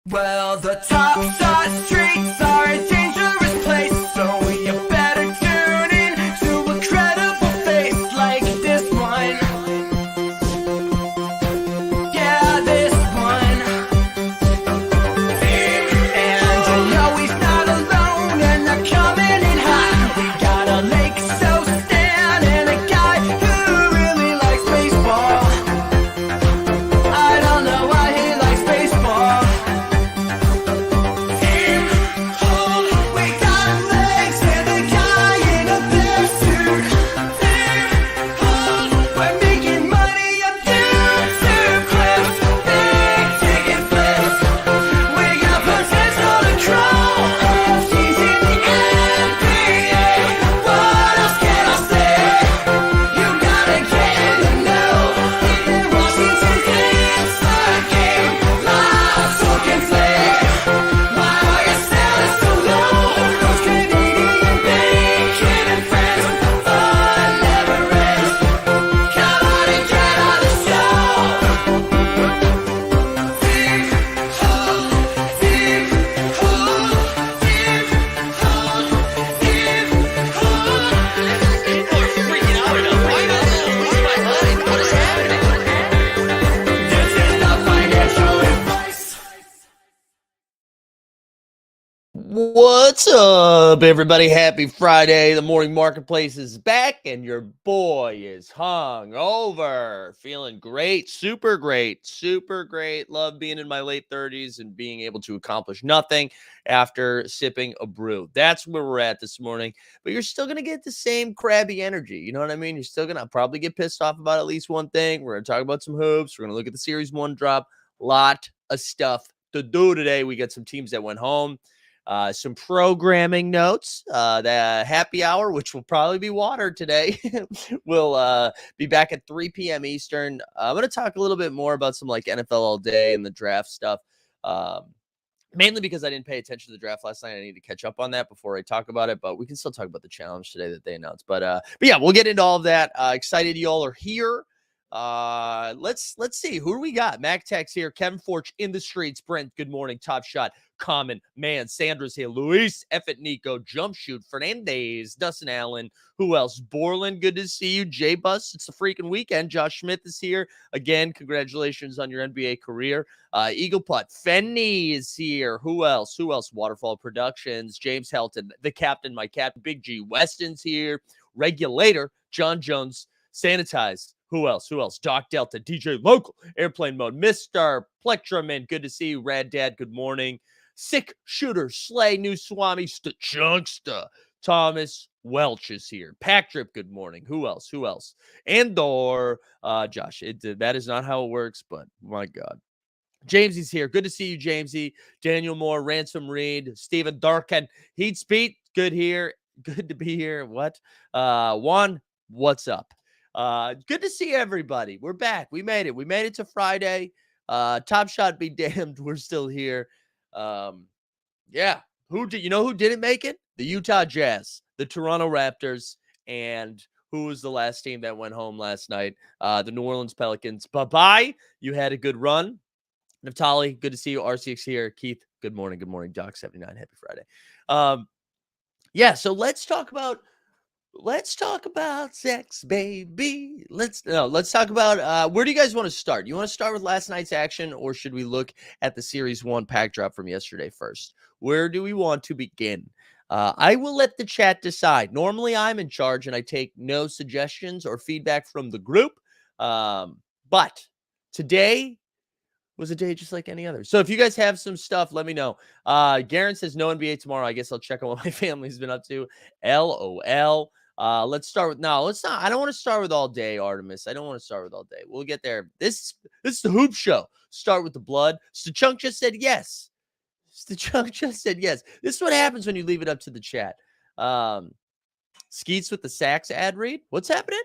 Well, the top side streets are a dangerous place, so you better tune in to a credible face like this one. Yeah, this one. And you know he's not alone, and they're coming in hot. We got a Lake So Stan and a guy who really likes baseball. I don't know why he likes baseball. What's up, everybody? Happy Friday. The morning marketplace is back, and your boy is hung over. Feeling great, super great, super great. Love being in my late 30s and being able to accomplish nothing after sipping a brew. That's where we're at this morning. But you're still going to get the same crabby energy. You know what I mean? You're still going to probably get pissed off about at least one thing. We're going to talk about some hoops. We're going to look at the Series 1 drop. Lot of stuff to do today. We got some teams that went home. Some programming notes, the happy hour, which will probably be water today, will be back at 3 p.m. Eastern. I'm going to talk a little bit more about some like NFL all day and the draft stuff, mainly because I didn't pay attention to the draft last night. I need to catch up on that before I talk about it, but we can still talk about the challenge today that they announced. But yeah, we'll get into all of that. Excited y'all are here. Let's see who do we got. Mac Tex here, Kevin Forch in the streets, Brent, good morning, Top Shot, Common Man, Sandra's here, Luis, Effet Nico, Jump Shoot, Fernandez, Dustin Allen, who else? Borland, good to see you. J Bus, it's the freaking weekend. Josh Smith is here again. Congratulations on your NBA career. Eagle Putt, Fenny is here. Who else? Waterfall Productions, James Helton, the captain, my captain, Big G Weston's here. Regulator, John Jones, Sanitized. Who else? Doc Delta, DJ Local, Airplane Mode, Mr. Plectraman, good to see you. Rad Dad, good morning. Sick Shooter, Slay, New Swami, Chunksta, Thomas Welch is here. Pack Drip, good morning. Who else? Andor, Josh, that is not how it works, but my God. Jamesy's here. Good to see you, Jamesy. Daniel Moore, Ransom Reed, Stephen Darkin, Heat Speed, good here. Good to be here. What? Juan, what's up? Good to see everybody. We're back. We made it to Friday. Top Shot be damned. We're still here. Yeah. Who didn't make it? The Utah Jazz, the Toronto Raptors, and who was the last team that went home last night? The New Orleans Pelicans. Bye-bye. You had a good run. Naftali, good to see you. RCX here. Keith, good morning. Good morning. Doc79, happy Friday. Yeah, so let's talk about sex, baby. Let's talk about where do you guys want to start? You want to start with last night's action, or should we look at the Series 1 pack drop from yesterday first? Where do we want to begin? I will let the chat decide. Normally, I'm in charge, and I take no suggestions or feedback from the group. But today was a day just like any other. So if you guys have some stuff, let me know. Garen says no NBA tomorrow. I guess I'll check on what my family's been up to. LOL. Let's start with I don't want to start with all day, Artemis. I don't want to start with all day. We'll get there. This is the Hoop Show. Start with the blood. Stachunk just said yes. This is what happens when you leave it up to the chat. Skeets with the Saks ad read. What's happening?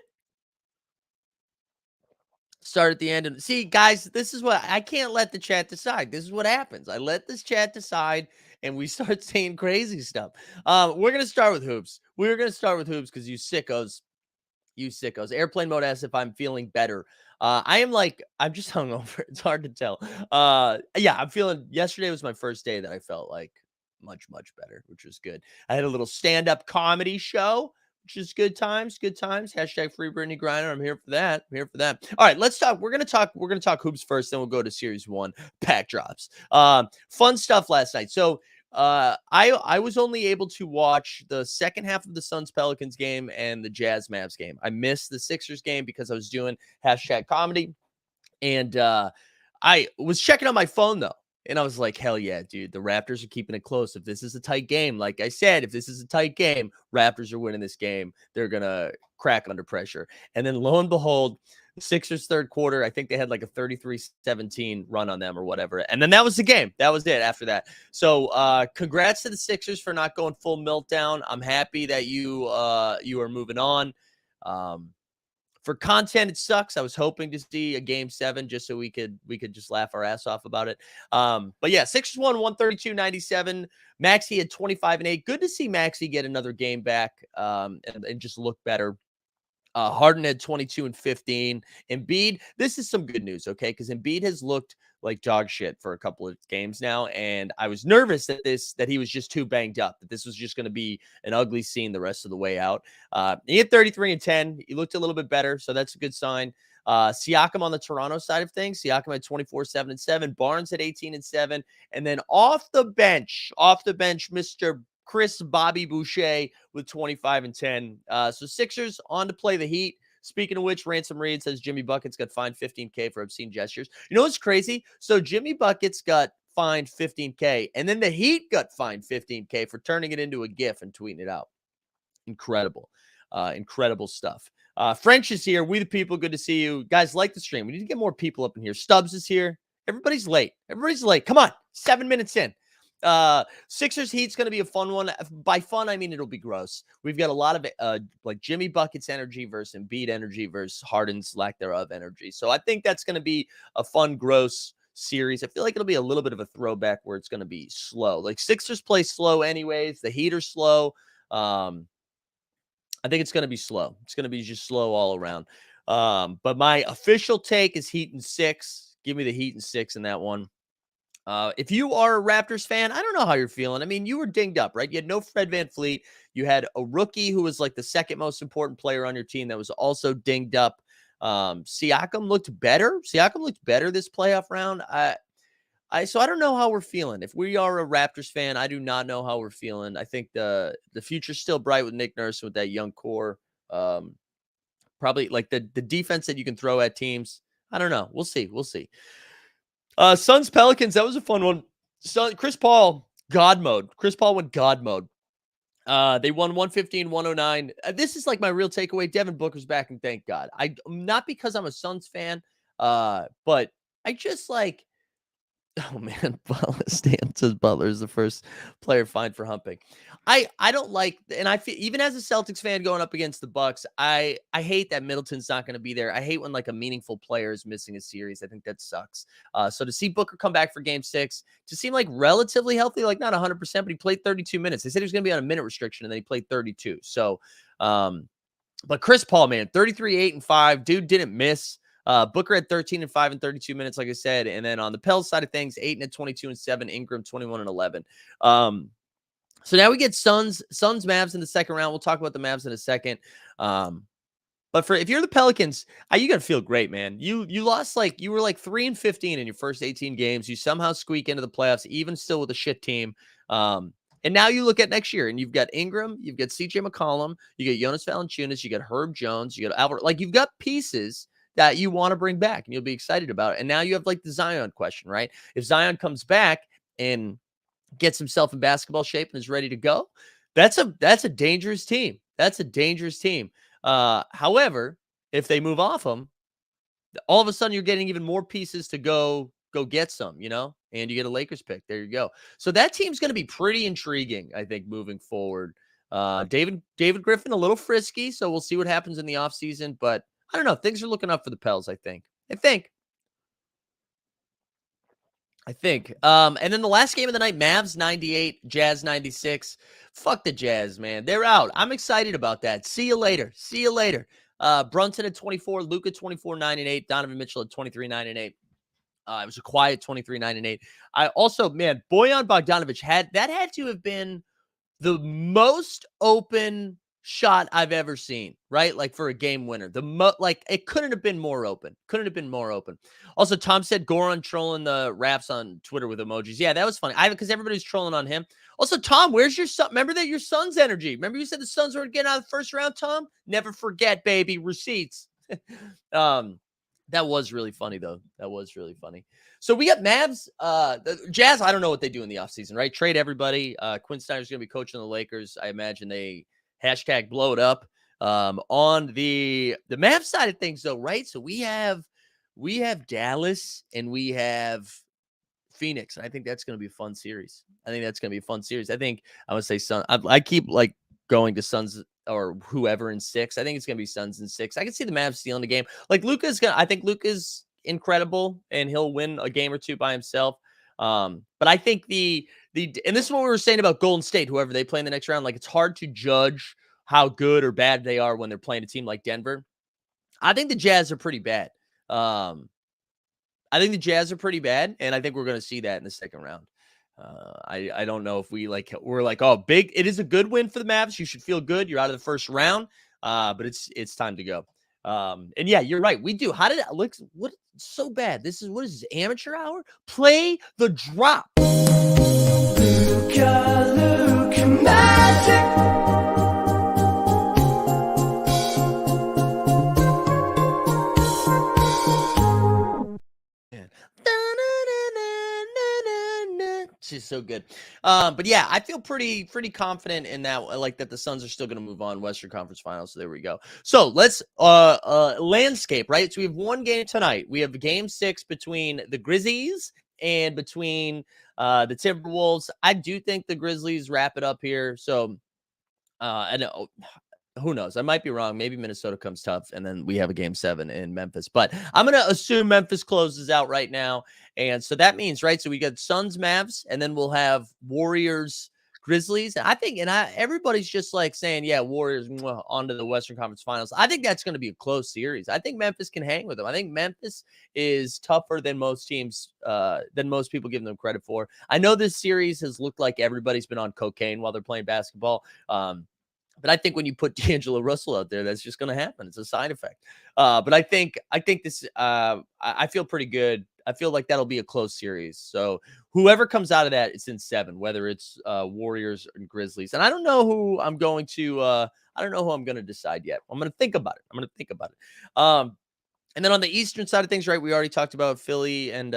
Start at the end. And see, guys, this is what I can't let the chat decide. This is what happens. I let this chat decide, and we start saying crazy stuff. We're going to start with hoops. We're going to start with hoops because you sickos You sickos. Airplane mode asks if I'm feeling better. I'm just hungover. It's hard to tell. Yeah, I'm feeling, yesterday was my first day that I felt like much, much better, which was good. I had a little stand-up comedy show, which is good times, good times. Hashtag free Brittany Griner. I'm here for that. I'm here for that. All right, let's talk. We're gonna talk hoops first, then we'll go to series one, pack drops. Fun stuff last night. So I was only able to watch the second half of the Suns Pelicans game and the Jazz Mavs game. I missed the Sixers game because I was doing hashtag comedy, and I was checking on my phone though. And I was like, hell yeah, dude. The Raptors are keeping it close. If this is a tight game, like I said, if this is a tight game, Raptors are winning this game. They're going to crack under pressure. And then lo and behold, the Sixers third quarter, I think they had like a 33-17 run on them or whatever. And then that was the game. That was it after that. So congrats to the Sixers for not going full meltdown. I'm happy that you are moving on. For content, it sucks. I was hoping to see a game 7 just so we could just laugh our ass off about it. But yeah, Sixers won 132-97. Maxey had 25 and 8. Good to see Maxey get another game back and just look better. Harden had 22 and 15. Embiid, this is some good news, okay? Because Embiid has looked like dog shit for a couple of games now, and I was nervous that he was just too banged up, that this was just going to be an ugly scene the rest of the way out. He had 33 and 10. He looked a little bit better, so that's a good sign. Siakam on the Toronto side of things, Siakam had 24, 7 and 7. Barnes had 18 and 7, and then off the bench, Mr. Chris Bobby Boucher with 25 and 10. So Sixers on to play the Heat. Speaking of which, Ransom Reed says Jimmy Buckets got fined $15K for obscene gestures. You know what's crazy? So Jimmy Buckets got fined $15K, and then the Heat got fined $15K for turning it into a GIF and tweeting it out. Incredible. Incredible stuff. French is here. We the people. Good to see you. Guys, like the stream. We need to get more people up in here. Stubbs is here. Everybody's late. Come on. 7 minutes in. Sixers Heat's going to be a fun one. By fun, I mean it'll be gross. We've got a lot of like Jimmy Buckets energy versus Embiid energy versus Harden's lack thereof energy. So I think that's going to be a fun, gross series. I feel like it'll be a little bit of a throwback where it's going to be slow. Like Sixers play slow anyways. The Heat are slow. I think it's going to be slow. It's going to be just slow all around. But my official take is Heat in 6. Give me the Heat in 6 in that one. If you are a Raptors fan, I don't know how you're feeling. I mean, you were dinged up, right? You had no Fred VanVleet. You had a rookie who was like the second most important player on your team that was also dinged up. Siakam looked better. This playoff round. So I don't know how we're feeling. If we are a Raptors fan, I do not know how we're feeling. I think the future's still bright with Nick Nurse with that young core. Probably like the defense that you can throw at teams. I don't know. We'll see. Suns Pelicans, that was a fun one. Chris Paul, God mode. Chris Paul went God mode. They won 115-109. This is like my real takeaway. Devin Booker's back, and thank God. Not because I'm a Suns fan, but I just like, oh man, Stan says Butler is the first player fined for humping. I don't like, and I feel even as a Celtics fan going up against the Bucks, I hate that Middleton's not going to be there. I hate when like a meaningful player is missing a series. I think that sucks. So to see Booker come back for Game 6, to seem like relatively healthy, like not 100%, but he played 32 minutes. They said he was going to be on a minute restriction, and then he played 32. So, but Chris Paul, man, 33, 8 and 5, dude didn't miss. Booker had 13 and 5 in 32 minutes, like I said. And then on the Pels side of things, 8 and 22 and 7, Ingram 21 and 11. So now we get Suns Mavs in the second round. We'll talk about the Mavs in a second. But if you're the Pelicans, you got to feel great, man. You lost you were like 3 and 15 in your first 18 games. You somehow squeak into the playoffs, even still with a shit team. And now you look at next year, and you've got Ingram, you've got CJ McCollum, you get Jonas Valanciunas, you got Herb Jones, you got Albert. Like you've got pieces that you want to bring back, and you'll be excited about it. And now you have like the Zion question, right? If Zion comes back and gets himself in basketball shape and is ready to go, that's a dangerous team. However, if they move off him, all of a sudden you're getting even more pieces to go get some, and you get a Lakers pick. There you go. So that team's going to be pretty intriguing, I think, moving forward. David Griffin, a little frisky, so we'll see what happens in the offseason, but I don't know. Things are looking up for the Pels, I think. And then the last game of the night, Mavs 98, Jazz 96. Fuck the Jazz, man. They're out. I'm excited about that. See you later. Brunson at 24, Luka 24, 9 and 8, Donovan Mitchell at 23, 9 and 8. It was a quiet 23, 9 and 8. I also, man, Bojan Bogdanovic had to have been the most open shot I've ever seen, right? Like for a game winner. Like it couldn't have been more open. Couldn't have been more open. Also, Tom said Goran trolling the Raps on Twitter with emojis. Yeah, that was funny. Because everybody's trolling on him. Also, Tom, where's your son? Remember that your son's energy. Remember you said the Suns were getting out of the first round, Tom? Never forget, baby. Receipts. That was really funny, though. That was really funny. So we got Mavs. The Jazz, I don't know what they do in the offseason, right? Trade everybody. Quinn Snyder's going to be coaching the Lakers. I imagine they hashtag blow it up. On the Mavs side of things, though, right? So we have Dallas and we have Phoenix. And I think that's going to be a fun series. I think I would say I keep like going to Suns or whoever in 6. I think it's going to be Suns in 6. I can see the Mavs stealing the game. Like I think Luka's incredible and he'll win a game or two by himself. But I think and this is what we were saying about Golden State, whoever they play in the next round, like it's hard to judge how good or bad they are when they're playing a team like Denver. I think the Jazz are pretty bad. And I think we're going to see that in the second round. I don't know if we're like, oh, big. It is a good win for the Mavs. You should feel good. You're out of the first round, but it's time to go. And yeah, you're right. We do. How did it look? What so bad? What is this, amateur hour? Play the drop. Luka magic. She's so good. But yeah, I feel pretty confident in that, like that the Suns are still going to move on Western Conference Finals. So there we go. So let's landscape, right? So we have one game tonight. We have game 6 between the Grizzlies and between the Timberwolves. I do think the Grizzlies wrap it up here. So I know. Who knows? I might be wrong. Maybe Minnesota comes tough, and then we have a game 7 in Memphis. But I'm going to assume Memphis closes out right now. And so that means, right, so we got Suns, Mavs, and then we'll have Warriors, Grizzlies. I think, everybody's just like saying, yeah, Warriors on to the Western Conference Finals. I think that's going to be a close series. I think Memphis can hang with them. I think Memphis is tougher than most teams, than most people give them credit for. I know this series has looked like everybody's been on cocaine while they're playing basketball. But I think when you put D'Angelo Russell out there, that's just going to happen. It's a side effect. But I think this. I feel pretty good. I feel like that'll be a close series. So whoever comes out of that, it's in 7. Whether it's Warriors and Grizzlies, and I don't know who I'm going to. I don't know who I'm going to decide yet. I'm going to think about it. And then on the Eastern side of things, right? We already talked about Philly and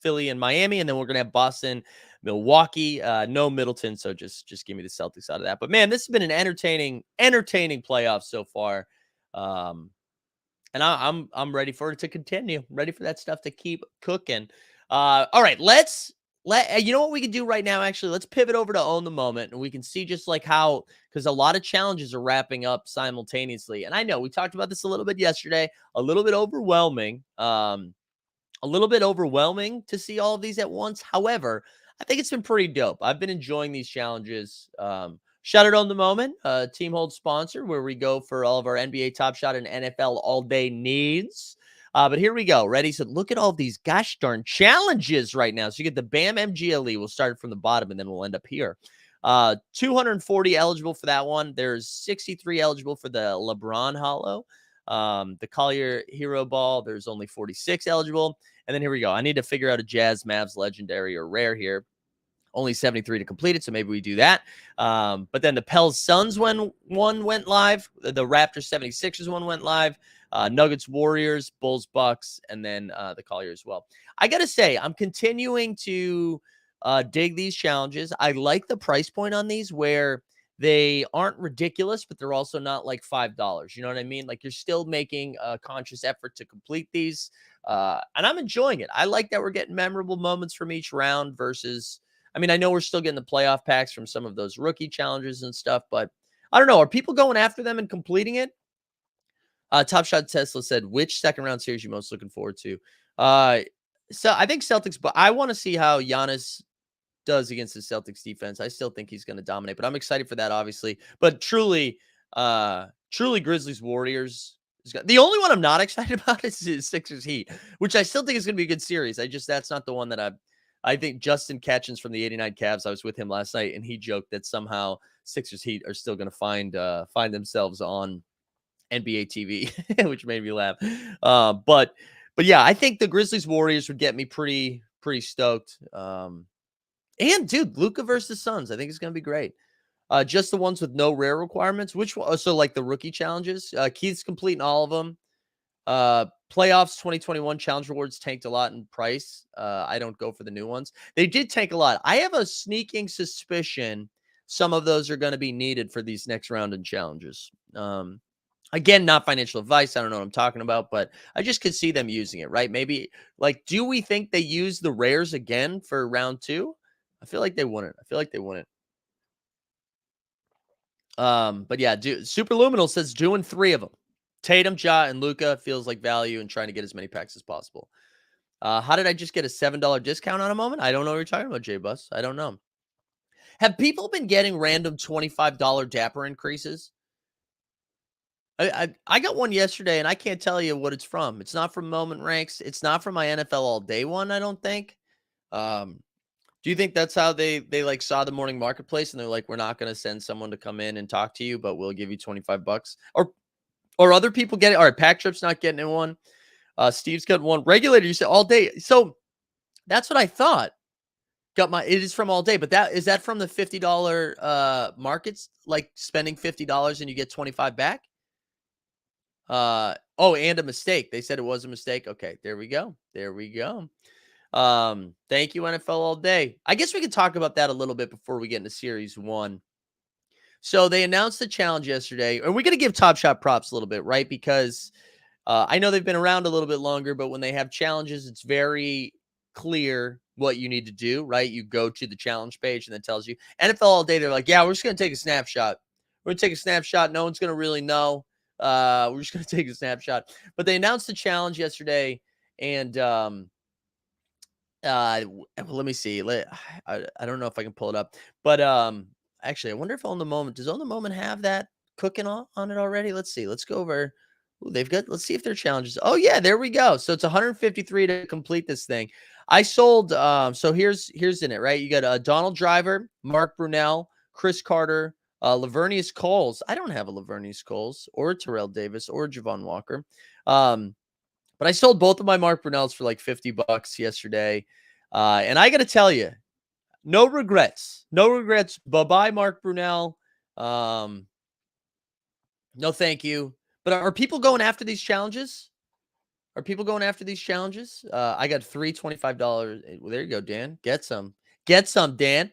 Miami, and then we're going to have Boston, Milwaukee, no Middleton. So just give me the Celtics out of that. But man, this has been an entertaining playoff so far. And I'm ready for it to continue. I'm ready for that stuff to keep cooking. All right, you know what we can do right now, actually? Let's pivot over to Own the Moment, and we can see just like how, because a lot of challenges are wrapping up simultaneously. And I know we talked about this a little bit yesterday, a little bit overwhelming. A little bit overwhelming to see all of these at once. However, I think it's been pretty dope. I've been enjoying these challenges. Shout out On the Moment, Team Hold sponsor, where we go for all of our NBA Top Shot and NFL all day needs. But here we go. Ready? So look at all these gosh darn challenges right now. So you get the BAM MGLE. We'll start from the bottom and then we'll end up here. 240 eligible for that one. There's 63 eligible for the LeBron Hollow. The Collier Hero Ball, there's only 46 eligible. And then here we go. I need to figure out a Jazz, Mavs, Legendary, or Rare here. Only 73 to complete it, so maybe we do that. But then the Pels Suns one went live. The Raptors 76ers one went live. Nuggets Warriors, Bulls Bucks, and then the Collier as well. I got to say, I'm continuing to dig these challenges. I like the price point on these where they aren't ridiculous, but they're also not like $5. You know what I mean? Like you're still making a conscious effort to complete these. And I'm enjoying it. I like that we're getting memorable moments from each round versus, I mean, I know we're still getting the playoff packs from some of those rookie challenges and stuff, but I don't know. Are people going after them and completing it? Top Shot Tesla said, which second round series you most looking forward to? So I think Celtics, but I want to see how Giannis does against the Celtics defense. I still think he's going to dominate, but I'm excited for that, obviously. But truly, Truly Grizzlies Warriors. The only one I'm not excited about is Sixers Heat, which I still think is going to be a good series. That's not the one that I think Justin Catchins from the '89 Cavs. I was with him last night, and he joked that somehow Sixers Heat are still going to find themselves on NBA TV, which made me laugh. But yeah, I think the Grizzlies Warriors would get me pretty stoked. And dude, Luca versus Suns, I think it's going to be great. Just the ones with no rare requirements. Which one? So like the rookie challenges. Keith's completing all of them. Playoffs 2021 challenge rewards tanked a lot in price. I don't go for the new ones. They did tank a lot. I have a sneaking suspicion some of those are going to be needed for these next round in challenges. Again, not financial advice. I don't know what I'm talking about, but I just could see them using it, right? Maybe like, do we think they use the rares again for round 2? I feel like they wouldn't. But yeah, Super Luminal says doing 3 of them. Tatum, Ja, and Luca feels like value and trying to get as many packs as possible. How did I just get a $7 discount on a moment? I don't know what you're talking about, J-Bus. I don't know. Have people been getting random $25 Dapper increases? I got one yesterday, and I can't tell you what it's from. It's not from Moment Ranks. It's not from my NFL All Day one, I don't think. Do you think that's how they like saw the morning marketplace and they're like, we're not going to send someone to come in and talk to you, but we'll give you $25? Or other people get it? All right, Pack Trip's not getting in one. Steve's got one. Regulator, you said All Day. So that's what I thought. It is from All Day, but is that from the $50 markets, like spending $50 and you get 25 back? And a mistake. They said it was a mistake. Okay, there we go. Thank you, NFL All Day. I guess we could talk about that a little bit before we get into Series 1. So they announced the challenge yesterday, and we're going to give Top Shot props a little bit, right? Because I know they've been around a little bit longer, but when they have challenges, it's very clear what you need to do, right? You go to the challenge page and it tells you. NFL All Day, they're like, yeah, we're just going to take a snapshot. We're going to take a snapshot. No one's going to really know. We're just going to take a snapshot. But they announced the challenge yesterday, and let me see. I don't know if I can pull it up, but actually, I wonder if On the Moment does On the Moment have that cooking on it already. Let's see. Let's go over. Ooh, let's see if their challenges. Oh yeah, there we go. So it's 153 to complete this thing. I sold. So here's in it, right? You got Donald Driver, Mark Brunell, Chris Carter, Lavernius Coles. I don't have a Lavernius Coles or Terrell Davis or Javon Walker. But I sold both of my Mark Brunells for like $50 yesterday. And I got to tell you, no regrets. Bye-bye, Mark Brunell. No, thank you. But are people going after these challenges? I got three $25. Well, there you go, Dan. Get some, Dan.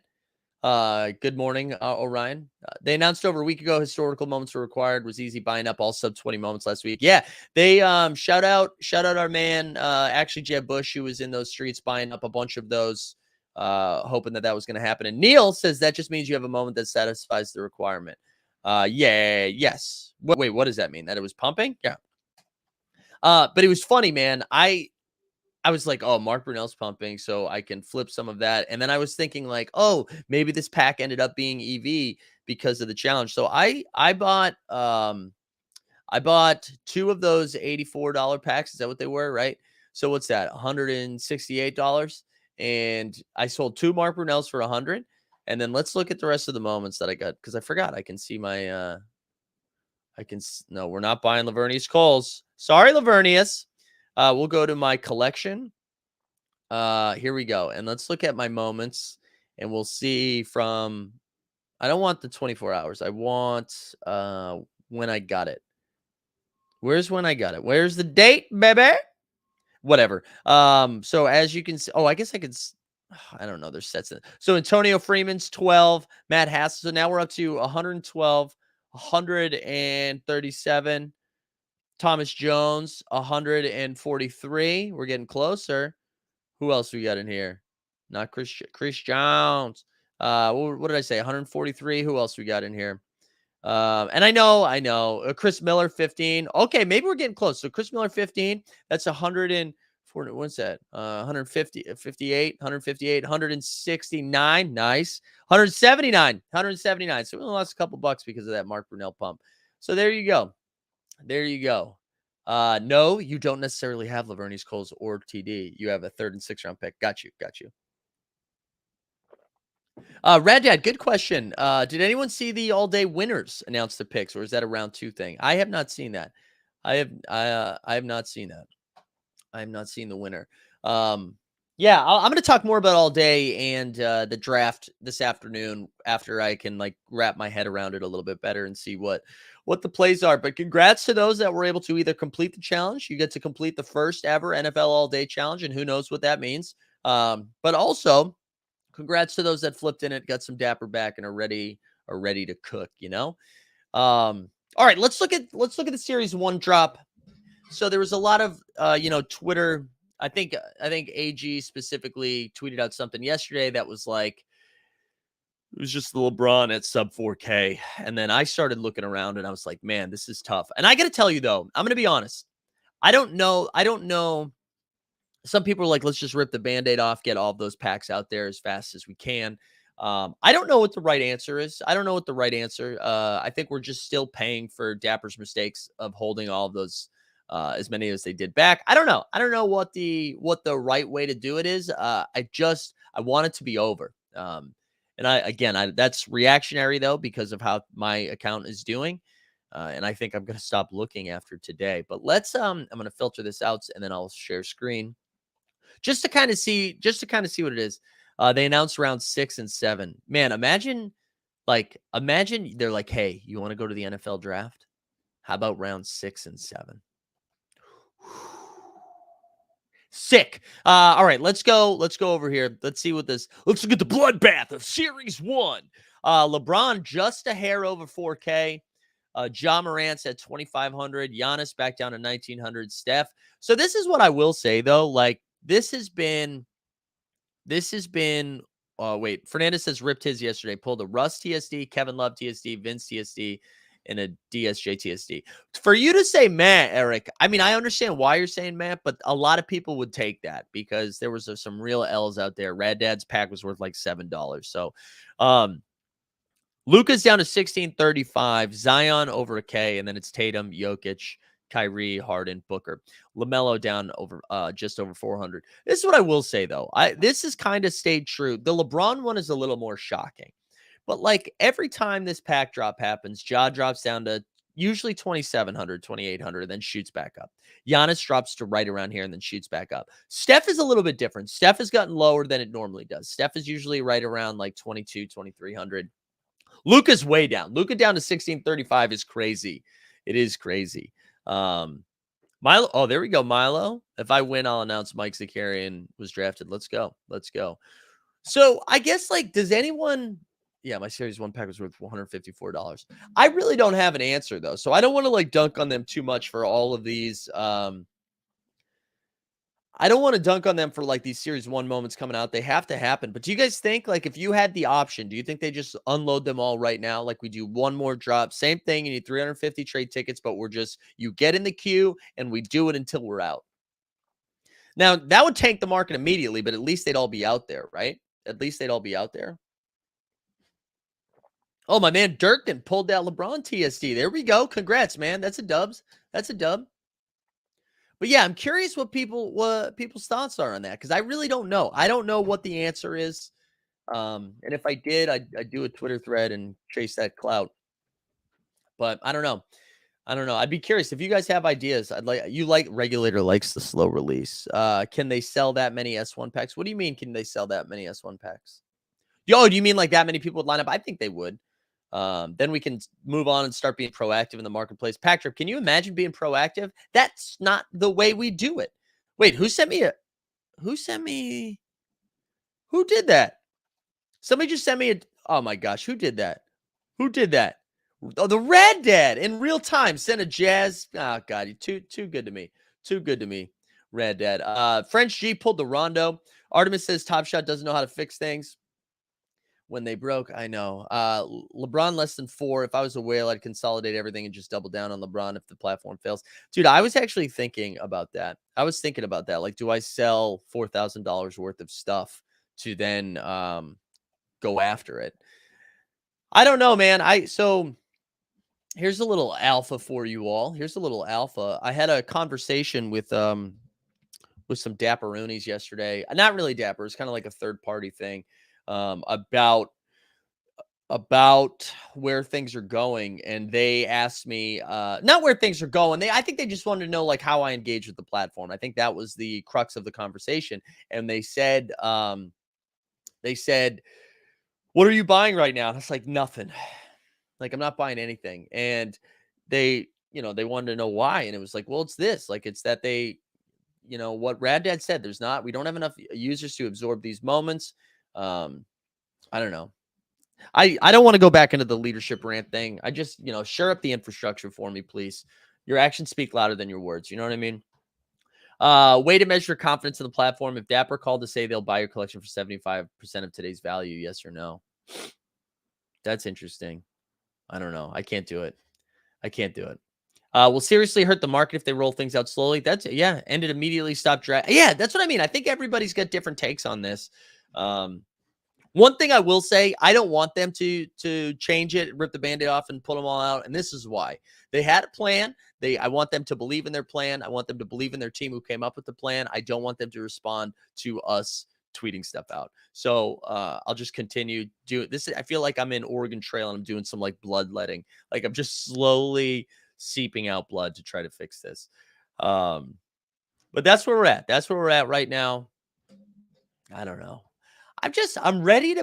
Good morning, Orion. They announced over a week ago historical moments were required. Was easy buying up all sub 20 moments last week. Yeah, they shout out our man, actually Jeb Bush, who was in those streets buying up a bunch of those, hoping that was going to happen. And Neil says that just means you have a moment that satisfies the requirement. Yes. Wait, what does that mean? That it was pumping? Yeah. But it was funny, man. I was like, oh, Mark Brunell's pumping, so I can flip some of that. And then I was thinking like, oh, maybe this pack ended up being EV because of the challenge. So I bought 2 of those $84 packs. Is that what they were? Right. So what's that? $168. And I sold 2 Mark Brunells for $100. And then let's look at the rest of the moments that I got, because I forgot. I can see my no, we're not buying Lavernius Coles. Sorry, Lavernius. We'll go to my collection. Here we go. And let's look at my moments, and we'll see from, I don't want the 24 hours. I want when I got it. Where's when I got it? Where's the date, baby? Whatever. So as you can see, I guess I could, I don't know. There's sets in. So Antonio Freeman's 12, Matt Hassel. So now we're up to 112, 137. Thomas Jones, 143. We're getting closer. Who else we got in here? Not Chris Jones. What did I say? 143. Who else we got in here? And I know. Chris Miller, 15. Okay, maybe we're getting close. So Chris Miller, 15. That's 140. What's that? 150, 58, 158, 169. Nice. 179. So we only lost a couple bucks because of that Mark Brunell pump. So there you go. There you go. No, you don't necessarily have Lavernius Coles or TD. You have a 3rd and 6th round pick. Got you. Got you. Rad Dad, good question. Did anyone see the all day winners announce the picks, or is that a round 2 thing? I have not seen that. I have not seen that. I have not seen the winner. Yeah, I'm going to talk more about all day and the draft this afternoon after I can like wrap my head around it a little bit better and see what the plays are. But congrats to those that were able to either complete the challenge. You get to complete the first ever NFL all day challenge, and who knows what that means. But also congrats to those that flipped in it, got some dapper back, and are ready to cook. All right, let's look at the series 1 drop. So there was a lot of Twitter. I think AG specifically tweeted out something yesterday that was like, it was just the LeBron at sub 4K. And then I started looking around and I was like, man, this is tough. And I got to tell you though, I'm going to be honest. I don't know. Some people are like, let's just rip the Band-Aid off, get all of those packs out there as fast as we can. I don't know what the right answer is. I don't know what the right answer. I think we're just still paying for Dapper's mistakes of holding all of those, as many as they did back. I don't know. I don't know what the right way to do it is. I want it to be over. And that's reactionary though, because of how my account is doing. And I think I'm going to stop looking after today, but I'm going to filter this out and then I'll share screen just to kind of see what it is. They announced round 6 and 7. Man, imagine they're like, hey, you want to go to the NFL draft? How about round 6 and 7? Sick. All right, let's go over here. Let's see what this. Let's look at the bloodbath of Series 1. LeBron just a hair over 4K. Ja Morant's at 2,500. Giannis back down to 1,900. Steph. So this is what I will say though. Like this has been. Wait, Fernandez says ripped his yesterday. Pulled a Russ TSD, Kevin Love TSD, Vince TSD, and a DSJ TSD. For you to say Matt, Eric, I mean, I understand why you're saying Matt, but a lot of people would take that because there was some real L's out there. Rad Dad's pack was worth like $7. So, Luka's down to 1635, Zion over a K, and then it's Tatum, Jokic, Kyrie, Harden, Booker. LaMelo down over just over 400. This is what I will say though. This has kind of stayed true. The LeBron one is a little more shocking. But like every time this pack drop happens, Ja drops down to usually 2,700, 2,800, then shoots back up. Giannis drops to right around here and then shoots back up. Steph is a little bit different. Steph has gotten lower than it normally does. Steph is usually right around like 22, 2,300. Luka's way down. Luka down to 1635 is crazy. It is crazy. Milo. Oh, there we go. Milo. If I win, I'll announce Mike Zakarian was drafted. Let's go. Let's go. So I guess like, does anyone? Yeah, my series 1 pack was worth $154. I really don't have an answer though, so I don't want to like dunk on them too much for all of these. I don't want to dunk on them for like these series 1 moments coming out. They have to happen. But do you guys think like if you had the option, do you think they just unload them all right now? Like we do one more drop, same thing. You need 350 trade tickets, but you get in the queue and we do it until we're out. Now that would tank the market immediately, but at least they'd all be out there, right? At least they'd all be out there. Oh, my man Durkin pulled that LeBron TSD. There we go. Congrats, man. That's a dubs. That's a dub. But yeah, I'm curious what people's thoughts are on that because I really don't know. I don't know what the answer is. And if I did, I'd do a Twitter thread and chase that clout. But I don't know. I'd be curious if you guys have ideas. Regulator likes the slow release. Can they sell that many S1 packs? What do you mean? Can they sell that many S1 packs? Yo, do you mean like that many people would line up? I think they would. Then we can move on and start being proactive in the marketplace. Patrick, can you imagine being proactive? That's not the way we do it. Wait, who did that? Somebody just sent me oh my gosh, who did that? Oh, the Rad Dad in real time sent a jazz. Oh God, too good to me. Too good to me. Rad Dad. French G pulled the Rondo. Artemis says Top Shot doesn't know how to fix things. When they broke, I know. LeBron less than 4. If I was a whale, I'd consolidate everything and just double down on LeBron if the platform fails. Dude, I was actually thinking about that. Like, do I sell $4,000 worth of stuff to then go after it? I don't know, man. Here's a little alpha for you all. Here's a little alpha. I had a conversation with some dapperoonies yesterday. Not really dapper. It's kind of like a third party thing about where things are going, and they asked me not where things are going. I think they just wanted to know like how I engage with the platform. I think that was the crux of the conversation. And they said, what are you buying right now? And it's like nothing. Like I'm not buying anything. And they wanted to know why. And it was like, well, it's this. Like it's that what Rad Dad said, we don't have enough users to absorb these moments. I don't know. I don't want to go back into the leadership rant thing. I just, shore up the infrastructure for me, please. Your actions speak louder than your words. You know what I mean? Way to measure confidence in the platform. If Dapper called to say they'll buy your collection for 75% of today's value, yes or no? That's interesting. I don't know. I can't do it. I can't do it. Will seriously hurt the market if they roll things out slowly. And it immediately stop drag. Yeah, that's what I mean. I think everybody's got different takes on this. One thing I will say, I don't want them to change it, rip the Band-Aid off and pull them all out. And this is why. They had a plan. I want them to believe in their plan. I want them to believe in their team who came up with the plan. I don't want them to respond to us tweeting stuff out. So I'll just continue doing this. I feel like I'm in Oregon Trail and I'm doing some like bloodletting. Like I'm just slowly seeping out blood to try to fix this. But that's where we're at. That's where we're at right now. I don't know. I'm ready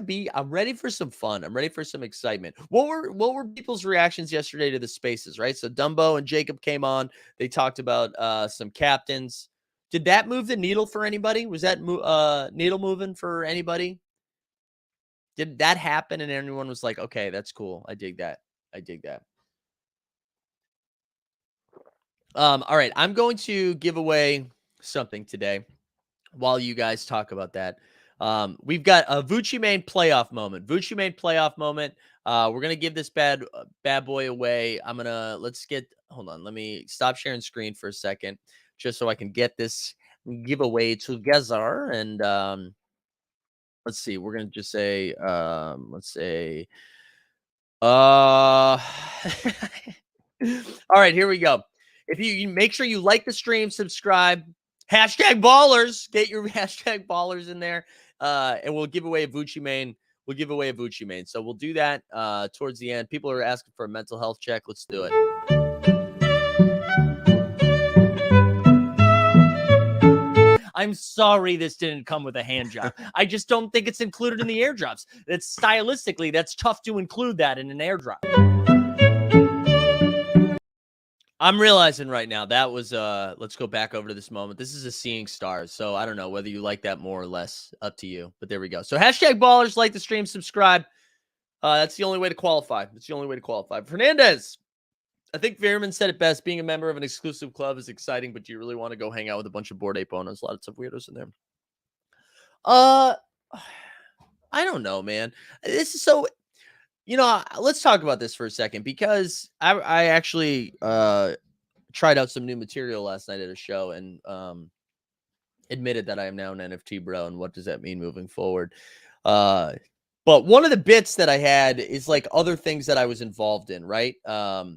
for some fun. I'm ready for some excitement. What were people's reactions yesterday to the spaces, right? So Dumbo and Jacob came on. They talked about some captains. Did that move the needle for anybody? Was that needle moving for anybody? Did that happen and everyone was like, okay, that's cool. I dig that. I dig that. All right. I'm going to give away something today while you guys talk about that. We've got a Vucci Main playoff moment. Vucci Main playoff moment. We're gonna give this bad boy away. Hold on. Let me stop sharing screen for a second, just so I can get this giveaway together. And let's see. We're gonna just say, let's say, all right, here we go. If you make sure you like the stream, subscribe, hashtag ballers, get your hashtag ballers in there. And we'll give away a Vucci Main. We'll give away a Vucci Main. So we'll do that towards the end. People are asking for a mental health check. Let's do it. I'm sorry this didn't come with a hand job. I just don't think it's included in the airdrops. That's stylistically, that's tough to include that in an airdrop. I'm realizing right now that was let's go back over to this moment. This is a seeing stars. So I don't know whether you like that more or less, up to you. But there we go. So hashtag ballers, like the stream, subscribe. That's the only way to qualify. It's the only way to qualify. Fernandez, I think Veerman said it best. Being a member of an exclusive club is exciting, but do you really want to go hang out with a bunch of Bored Ape owners? Lots of weirdos in there. I don't know, man. This is so, let's talk about this for a second, because I actually tried out some new material last night at a show and admitted that I am now an NFT bro. And what does that mean moving forward? But one of the bits that I had is like other things that I was involved in, right? I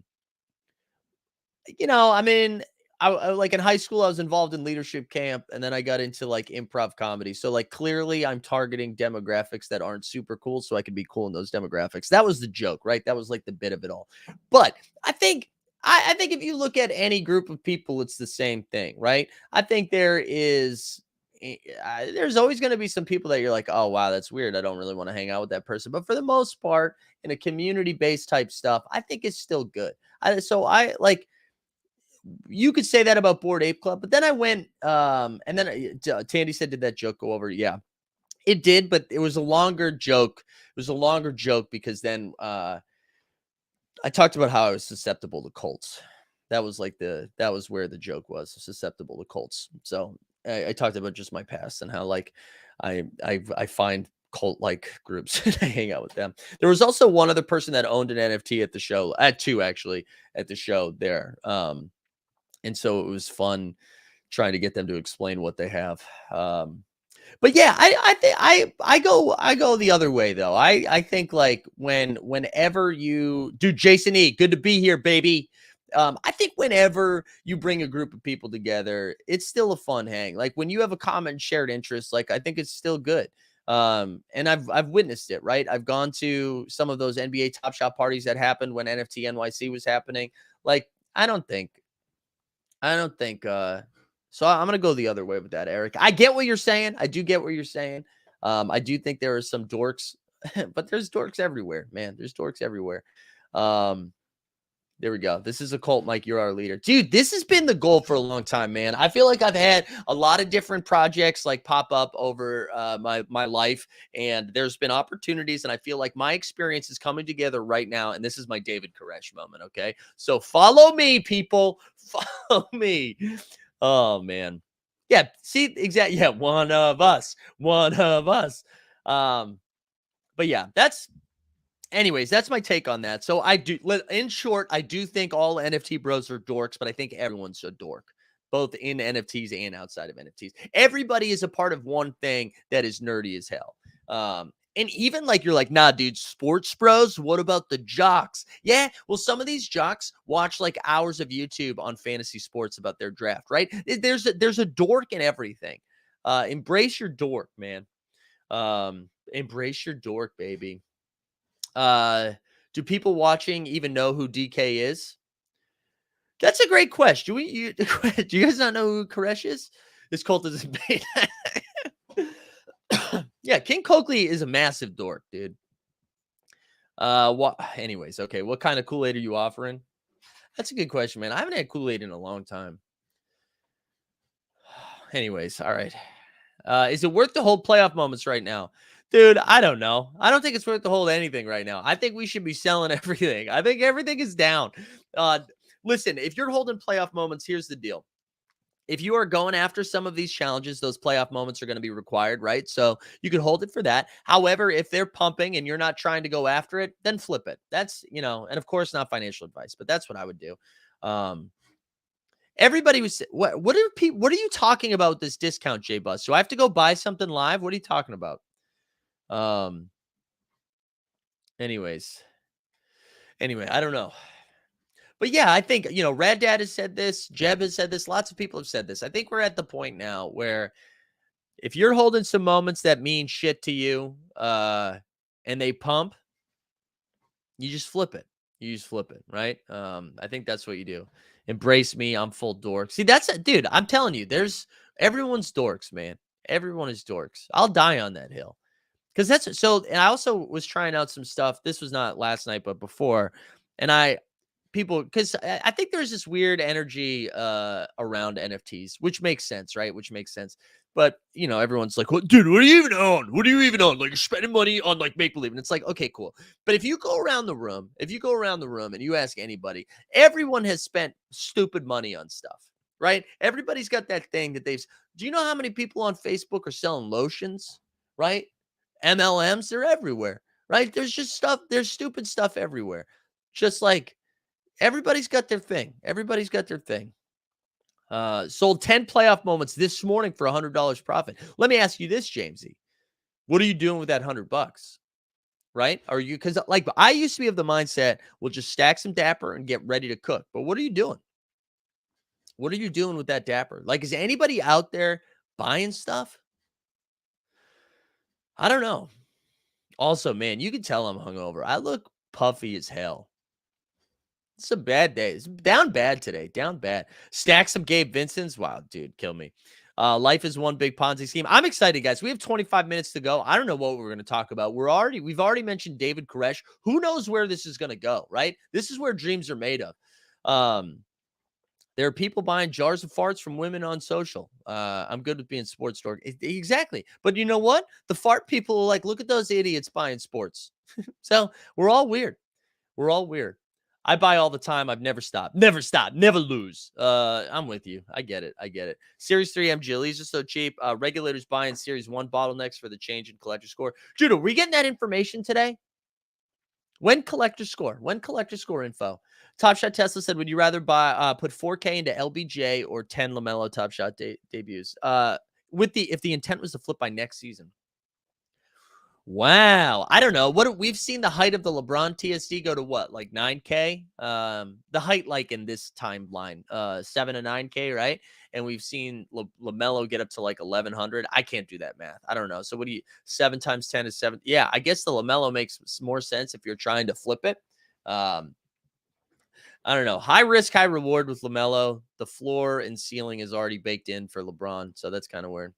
mean, I like in high school, I was involved in leadership camp, and then I got into like improv comedy. So like clearly I'm targeting demographics that aren't super cool, so I can be cool in those demographics. That was the joke, right? That was like the bit of it all. But I think if you look at any group of people, it's the same thing, right? I think there's always going to be some people that you're like, oh wow, that's weird. I don't really want to hang out with that person. But for the most part, in a community-based type stuff, I think it's still good. I like, you could say that about Bored Ape Club, but then I went, and then Tandy said, did that joke go over? Yeah, it did, but it was a longer joke. It was a longer joke because then I talked about how I was susceptible to cults. That was where the joke was, susceptible to cults. So I talked about just my past and how like I find cult like groups and I hang out with them. There was also one other person that owned an NFT at the show, at two actually at the show there. And so it was fun trying to get them to explain what they have. But yeah, I think I go the other way though. I think like whenever you do Jason E, good to be here, baby. I think whenever you bring a group of people together, it's still a fun hang. Like when you have a common shared interest, like I think it's still good. And I've witnessed it, right? I've gone to some of those NBA Top Shot parties that happened when NFT NYC was happening. Like I don't think so I'm gonna go the other way with that, Eric. I get what you're saying. I do get what you're saying. I do think there are some dorks, but there's dorks everywhere, man. There's dorks everywhere. Um, there we go. This is a cult, Mike. You're our leader. Dude, this has been the goal for a long time, man. I feel like I've had a lot of different projects like pop up over my life, and there's been opportunities, and I feel like my experience is coming together right now, and this is my David Koresh moment, okay? So follow me, people. Follow me. Oh, man. Yeah, see, exactly. Yeah, one of us. One of us. Um, but yeah, anyways, that's my take on that. So in short, I do think all NFT bros are dorks, but I think everyone's a dork, both in NFTs and outside of NFTs. Everybody is a part of one thing that is nerdy as hell. And even like you're like, nah, dude, sports bros. What about the jocks? Yeah, well, some of these jocks watch like hours of YouTube on fantasy sports about their draft, right? There's a dork in everything. Embrace your dork, man. Embrace your dork, baby. Uh, do people watching even know who DK is? That's a great question. Do you guys not know who Koresh is? This cult is yeah, King Coakley is a massive dork, dude. What anyways, okay. What kind of Kool-Aid are you offering? That's a good question, man. I haven't had Kool-Aid in a long time. Anyways, all right. Is it worth the whole playoff moments right now? Dude, I don't know. I don't think it's worth to hold anything right now. I think we should be selling everything. I think everything is down. Uh, listen, if you're holding playoff moments, here's the deal. If you are going after some of these challenges, those playoff moments are going to be required, right? So you can hold it for that. However, if they're pumping and you're not trying to go after it, then flip it. That's, and of course, not financial advice, but that's what I would do. Everybody was what are you talking about with this discount, J Bus? So I have to go buy something live? What are you talking about? Um anyways. Anyway, I don't know. But yeah, I think, Rad Dad has said this, Jeb has said this, lots of people have said this. I think we're at the point now where if you're holding some moments that mean shit to you, and they pump, you just flip it. You just flip it, right? I think that's what you do. Embrace me. I'm full dork. See, that's it, dude. I'm telling you, everyone's dorks, man. Everyone is dorks. I'll die on that hill. Because that's so. And I also was trying out some stuff. This was not last night, but before. And because I think there's this weird energy around NFTs, which makes sense, right? Which makes sense. But everyone's like, "What, dude? What are you even on? What are you even on? Like, you're spending money on like make believe." And it's like, okay, cool. But if you go around the room, and you ask anybody, everyone has spent stupid money on stuff, right? Everybody's got that thing that they've. Do you know how many people on Facebook are selling lotions, right? MLMs, they're everywhere, right? There's just stuff. There's stupid stuff everywhere. Just like everybody's got their thing. Everybody's got their thing. Sold 10 playoff moments this morning for $100 profit. Let me ask you this, Jamesy. What are you doing with that $100? Right? Are you, because like I used to be of the mindset, we'll just stack some dapper and get ready to cook. But what are you doing? What are you doing with that dapper? Like, is anybody out there buying stuff? I don't know. Also, man, you can tell I'm hungover. I look puffy as hell. It's a bad day. It's down bad today. Down bad. Stack some Gabe Vincent's. Wow, dude, kill me. Life is one big Ponzi scheme. I'm excited, guys. We have 25 minutes to go. I don't know what we're going to talk about. We've already mentioned David Koresh. Who knows where this is going to go, right? This is where dreams are made of. There are people buying jars of farts from women on social. I'm good with being sports dork. Exactly. But you know what? The fart people are like, look at those idiots buying sports. So we're all weird. We're all weird. I buy all the time. I've never stopped. Never stop. Never lose. I'm with you. I get it. I get it. Series 3 MGLs are so cheap. Regulators buying Series 1 bottlenecks for the change in collector score. Dude, are we getting that information today? When collector score? When collector score info? Top Shot Tesla said, would you rather put 4K into LBJ or 10 LaMelo Top Shot debuts? if the intent was to flip by next season. Wow. I don't know. We've seen the height of the LeBron TSD go to what, like 9K? The height, like in this timeline, 7 to 9K, right? And we've seen LaMelo get up to like 1100. I can't do that math. I don't know. So what do you 7 times 10 is 7? Yeah, I guess the LaMelo makes more sense if you're trying to flip it. I don't know. High risk, high reward with LaMelo. The floor and ceiling is already baked in for LeBron, so that's kind of weird.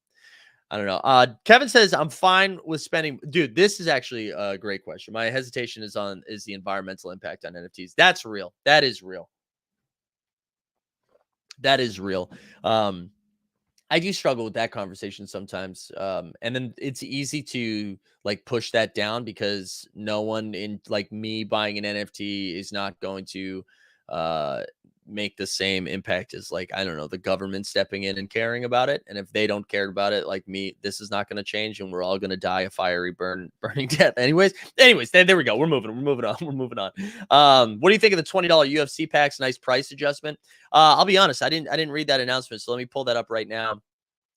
I don't know. Kevin says I'm fine with spending. Dude, this is actually a great question. My hesitation is the environmental impact on NFTs. That's real. That is real. That is real. I do struggle with that conversation sometimes. And then it's easy to like push that down because no one in like me buying an NFT is not going to make the same impact as like, I don't know, the government stepping in and caring about it. And if they don't care about it like me, this is not going to change and we're all going to die a fiery burning death. Anyways, there we go. We're moving on. We're moving on. What do you think of the $20 UFC packs? Nice price adjustment. I'll be honest. I didn't read that announcement. So let me pull that up right now.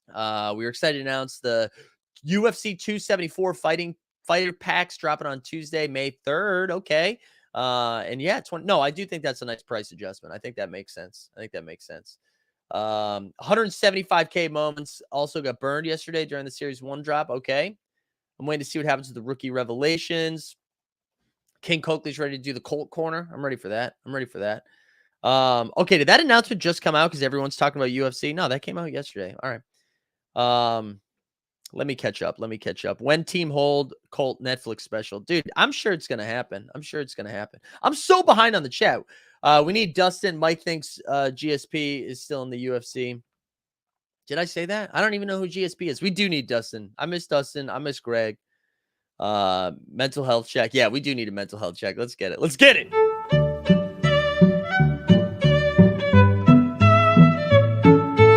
We were excited to announce the UFC 274 fighter packs dropping on Tuesday, May 3rd. Okay. And yeah, I do think that's a nice price adjustment. I think that makes sense. 175K moments also got burned yesterday during the Series 1 drop. Okay. I'm waiting to see what happens with the rookie revelations. King Coakley's ready to do the Colt corner. I'm ready for that. Okay, did that announcement just come out because everyone's talking about UFC? No, that came out yesterday. All right. Let me catch up. When Team Hold Colt Netflix special. Dude, I'm sure it's going to happen. I'm so behind on the chat. We need Dustin. Mike thinks GSP is still in the UFC. Did I say that? I don't even know who GSP is. We do need Dustin. I miss Dustin. I miss Greg. Mental health check. Yeah, we do need a mental health check. Let's get it.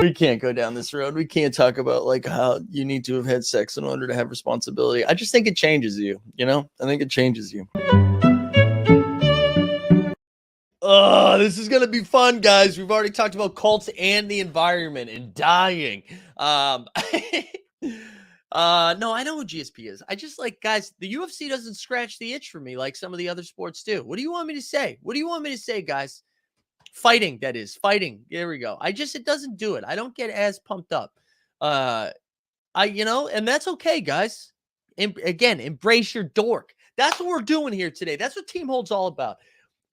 We can't go down this road. We can't talk about like how you need to have had sex in order to have responsibility. I just think it changes you, I think it changes you. Oh, this is going to be fun, guys. We've already talked about cults and the environment and dying. No, I know who GSP is. I just like, guys, the UFC doesn't scratch the itch for me like some of the other sports do. What do you want me to say? Guys? Fighting, that is. Fighting. There we go. It doesn't do it. I don't get as pumped up. And that's okay, guys. Again, embrace your dork. That's what we're doing here today. That's what Team Hold's all about.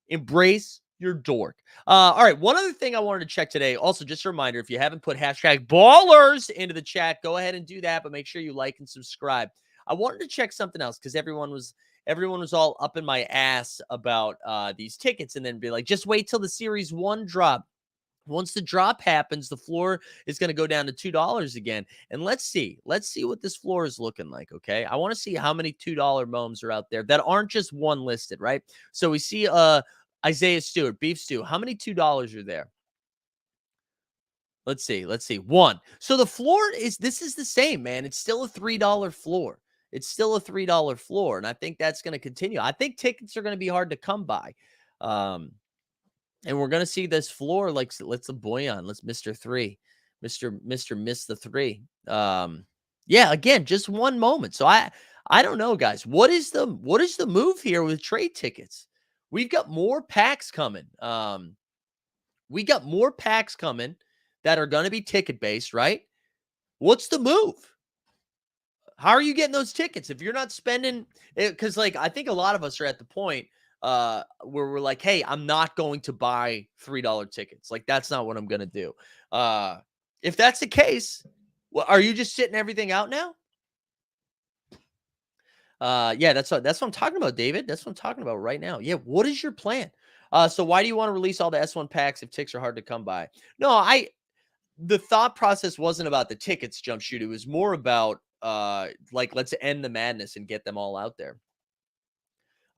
Embrace your dork. All right. One other thing I wanted to check today. Also, just a reminder, if you haven't put hashtag ballers into the chat, go ahead and do that, but make sure you like and subscribe. I wanted to check something else because everyone was all up in my ass about these tickets and then be like, just wait till the Series 1 drop. Once the drop happens, the floor is going to go down to $2 again. And let's see what this floor is looking like, okay? I want to see how many $2 moms are out there that aren't just one listed, right? So we see Isaiah Stewart, Beef Stew. How many $2 are there? Let's see. One. So the floor is the same, man. It's still a $3 floor. And I think that's going to continue. I think tickets are going to be hard to come by. And we're going to see this floor like let's a boy on. Let's Mr. 3. Mr. Miss the 3. Yeah, again, just one moment. So I don't know, guys. What is the move here with trade tickets? We've got more packs coming. That are going to be ticket based, right? What's the move? How are you getting those tickets if you're not spending? Because like I think a lot of us are at the point where we're like, hey, I'm not going to buy $3 tickets. Like that's not what I'm going to do. If that's the case, well, are you just sitting everything out now? Yeah, that's what I'm talking about, David. That's what I'm talking about right now. Yeah, what is your plan? So why do you want to release all the S1 packs if ticks are hard to come by? No, the thought process wasn't about the tickets, Jump Shoot. It was more about like let's end the madness and get them all out there.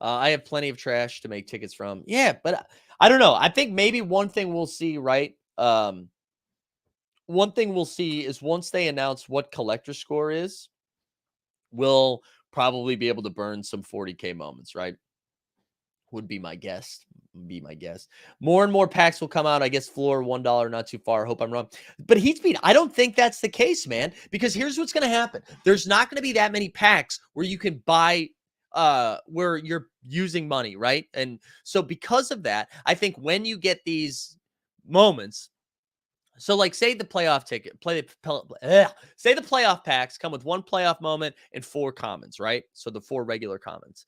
I have plenty of trash to make tickets from. Yeah, but I don't know. I think maybe one thing we'll see, right? One thing we'll see is once they announce what collector score is, we'll probably be able to burn some 40K moments, right? Would be my guess. be my guess. More and more packs will come out. I guess floor $1, not too far. Hope I'm wrong. But heat speed, I don't think that's the case, man. Because here's what's gonna happen. There's not gonna be that many packs where you can buy where you're using money, right? And so because of that, I think when you get these moments, so like say the playoff ticket, say the playoff packs come with one playoff moment and four commons, right? So the four regular commons.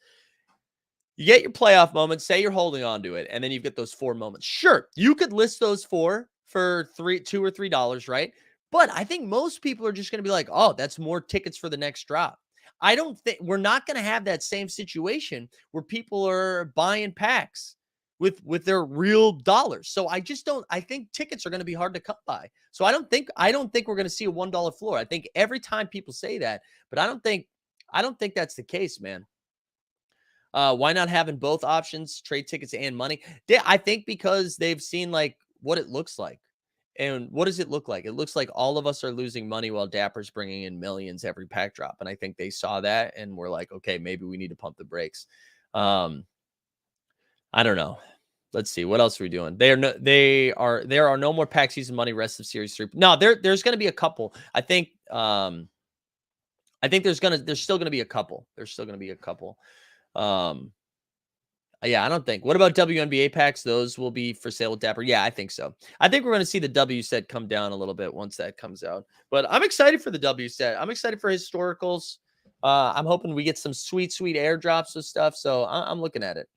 You get your playoff moments, say you're holding on to it, and then you get those four moments. Sure, you could list those four for $2 or $3, right? But I think most people are just going to be like, oh, that's more tickets for the next drop. I don't think we're not going to have that same situation where people are buying packs with their real dollars. So I just don't I think tickets are going to be hard to come by. So I don't think we're going to see a $1 floor. I think every time people say that, but I don't think that's the case, man. Why not having both options, trade tickets and money? I think because they've seen like what it looks like. And what does it look like? It looks like all of us are losing money while Dapper's bringing in millions every pack drop. And I think they saw that and were like, okay, maybe we need to pump the brakes. Um, I don't know. Let's see. What else are we doing? There are no more packs using money rest of series 3. No, there's gonna be a couple. I think there's still gonna be a couple. There's still gonna be a couple. Um, yeah, I don't think. What about WNBA packs? Those will be for sale with Dapper. Yeah, I think so. I think we're going to see the W set come down a little bit once that comes out. But I'm excited for the W set. I'm excited for historicals. I'm hoping we get some sweet, sweet airdrops of stuff. So I'm looking at it.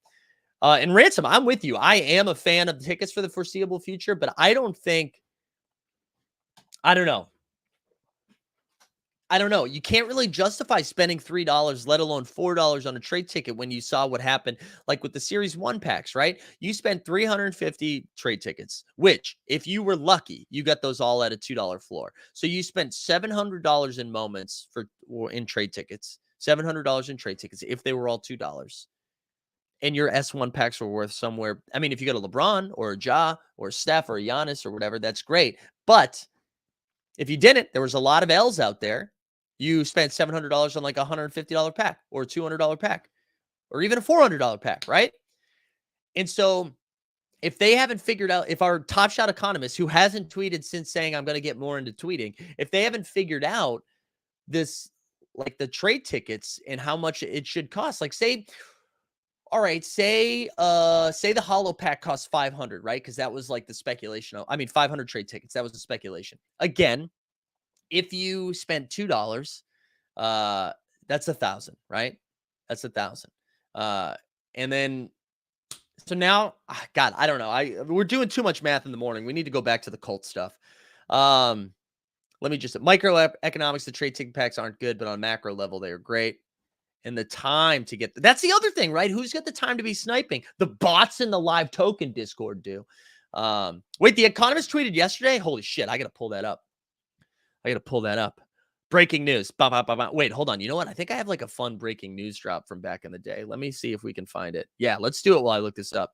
And Ransom, I'm with you. I am a fan of the tickets for the foreseeable future, but I don't think. I don't know. I don't know. You can't really justify spending $3, let alone $4 on a trade ticket when you saw what happened, like with the Series 1 packs, right? You spent 350 trade tickets, which, if you were lucky, you got those all at a $2 floor. So you spent $700 in moments in trade tickets, $700 in trade tickets if they were all $2. And your S1 packs were worth somewhere. I mean, if you got a LeBron or a Ja or a Steph or a Giannis or whatever, that's great. But if you didn't, there was a lot of L's out there. You spent $700 on like a $150 pack or a $200 pack or even a $400 pack, right? And so if they haven't figured out, if our Top Shot economist, who hasn't tweeted since saying I'm going to get more into tweeting, if they haven't figured out this, like the trade tickets and how much it should cost, like say, all right, say the hollow pack costs 500, right? Because that was like the speculation. I mean, 500 trade tickets. That was the speculation. Again, if you spent $2, that's 1,000, right? That's 1,000. And then so now, God, I don't know. We're doing too much math in the morning. We need to go back to the cult stuff. Let me just microeconomics. The trade ticket packs aren't good, but on macro level, they are great. And the time to get that's the other thing, right? Who's got the time to be sniping? The bots in the live token Discord do. Wait, the Economist tweeted yesterday. Holy shit, I gotta pull that up. Breaking news. Bah, bah, bah, bah. Wait, hold on. You know what? I think I have like a fun breaking news drop from back in the day. Let me see if we can find it. Yeah, let's do it while I look this up.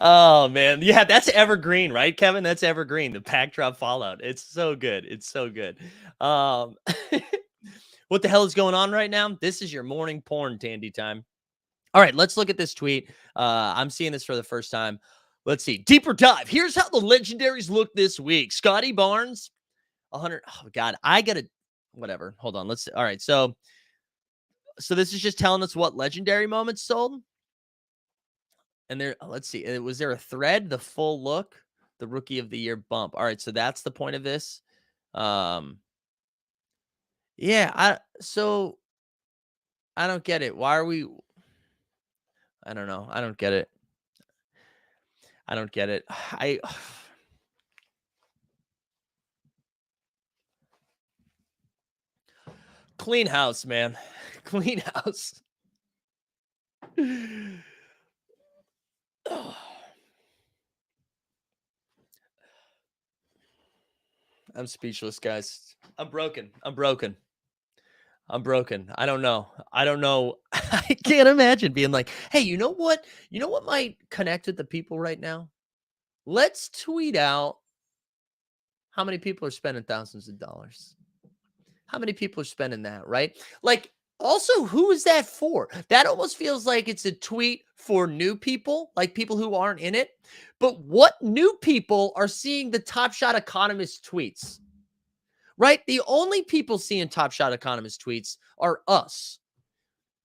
Oh man, yeah, that's evergreen, right, Kevin? That's evergreen. The pack drop Fallout. It's so good. It's so good. Um, what the hell is going on right now? This is your morning porn Tandy time. All right, let's look at this tweet. I'm seeing this for the first time. Let's see. Deeper dive. Here's how the legendaries look this week. Scotty Barnes, 100. Oh God, I gotta. Whatever. Hold on. Let's see. All right. So this is just telling us what legendary moments sold. And there, let's see. Was there a thread? The full look, the rookie of the year bump. All right, so that's the point of this. Yeah. So I don't get it. Why are we I don't know. I don't get it. I don't get it. I clean house, man. Clean house. I'm speechless, guys. I'm broken. I'm broken. I'm broken. I don't know. I don't know. I can't imagine being like, "Hey, you know what? You know what might connect with the people right now? Let's tweet out how many people are spending thousands of dollars. How many people are spending that, right? Like, also, who is that for? That almost feels like it's a tweet for new people, like people who aren't in it. But what new people are seeing the Top Shot Economist tweets, right? The only people seeing Top Shot Economist tweets are us.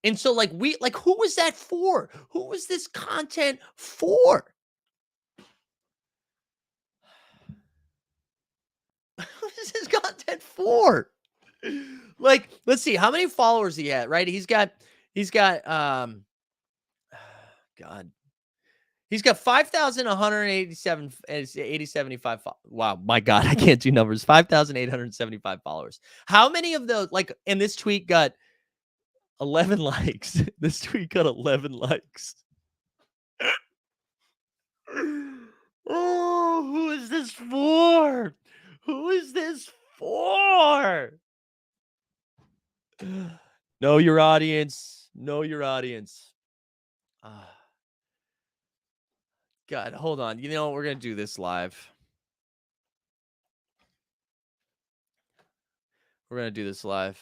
And so, like, who was that for? Who was this content for? Who is this content for? Like, let's see how many followers he had, right? He's got God. He's got 5,187 8075 wow, my God, I can't do numbers. 5,875 followers. How many of those like and this tweet got 11 likes. This tweet got 11 likes. Oh, who is this for? Who is this for? Know your audience. Know your audience. Ah, God, hold on. You know, we're going to do this live. We're going to do this live.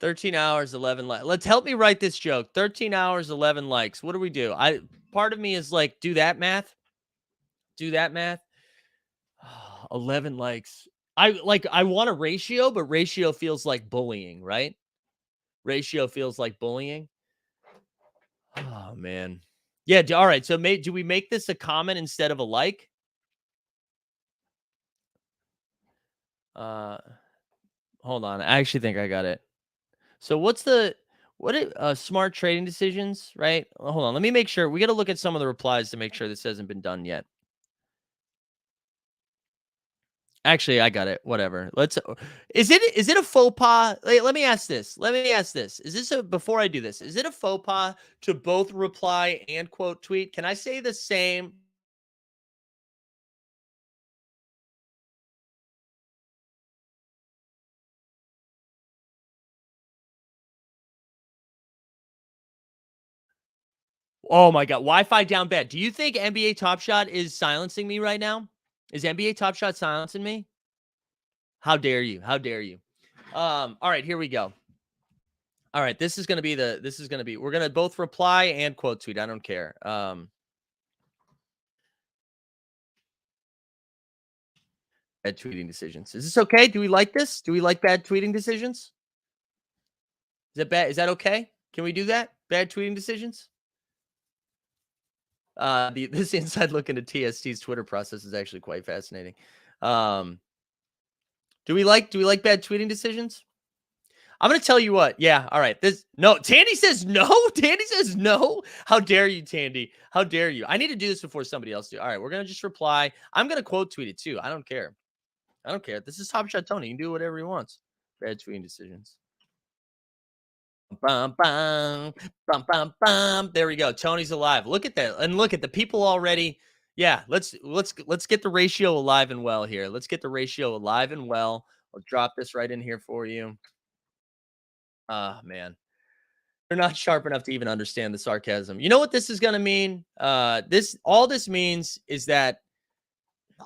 13 hours, 11 likes. Let's help me write this joke. 13 hours, 11 likes. What do we do? Part of me is like, do that math. Do that math. 11 likes. I want a ratio, but ratio feels like bullying, right? Ratio feels like bullying. Oh man. Yeah, all right. So do we make this a comment instead of a like? Uh hold on. I actually think I got it. So smart trading decisions, right? Hold on. Let me make sure. We got to look at some of the replies to make sure this hasn't been done yet. Actually, I got it. Whatever. Is it a faux pas? Let me ask this. Let me ask this. Is this a before I do this? Is it a faux pas to both reply and quote tweet? Can I say the same? Oh my god, Wi-Fi down bad. Do you think NBA Top Shot is silencing me right now? Is NBA Top Shot silencing me? How dare you? How dare you? All right, here we go. All right, we're gonna both reply and quote tweet. I don't care. Bad tweeting decisions. Is this okay? Do we like this? Do we like bad tweeting decisions? Is that bad? Is that okay? Can we do that? Bad tweeting decisions? This inside look into TST's Twitter process is actually quite fascinating. Um, do we like bad tweeting decisions? I'm gonna tell you what. Yeah, all right. Tandy says no. Tandy says no. How dare you, Tandy? How dare you? I need to do this before somebody else do. All right, we're gonna just reply. I'm gonna quote tweet it too. I don't care. I don't care. This is Top Shot Tony. He can do whatever he wants. Bad tweeting decisions. Bum, bum, bum, bum, bum. There we go. Tony's alive. Look at that. And look at the people already. Yeah, let's get the ratio alive and well here. Let's get the ratio alive and well. I'll drop this right in here for you. Ah, man. They're not sharp enough to even understand the sarcasm. You know what this is gonna mean? This means is that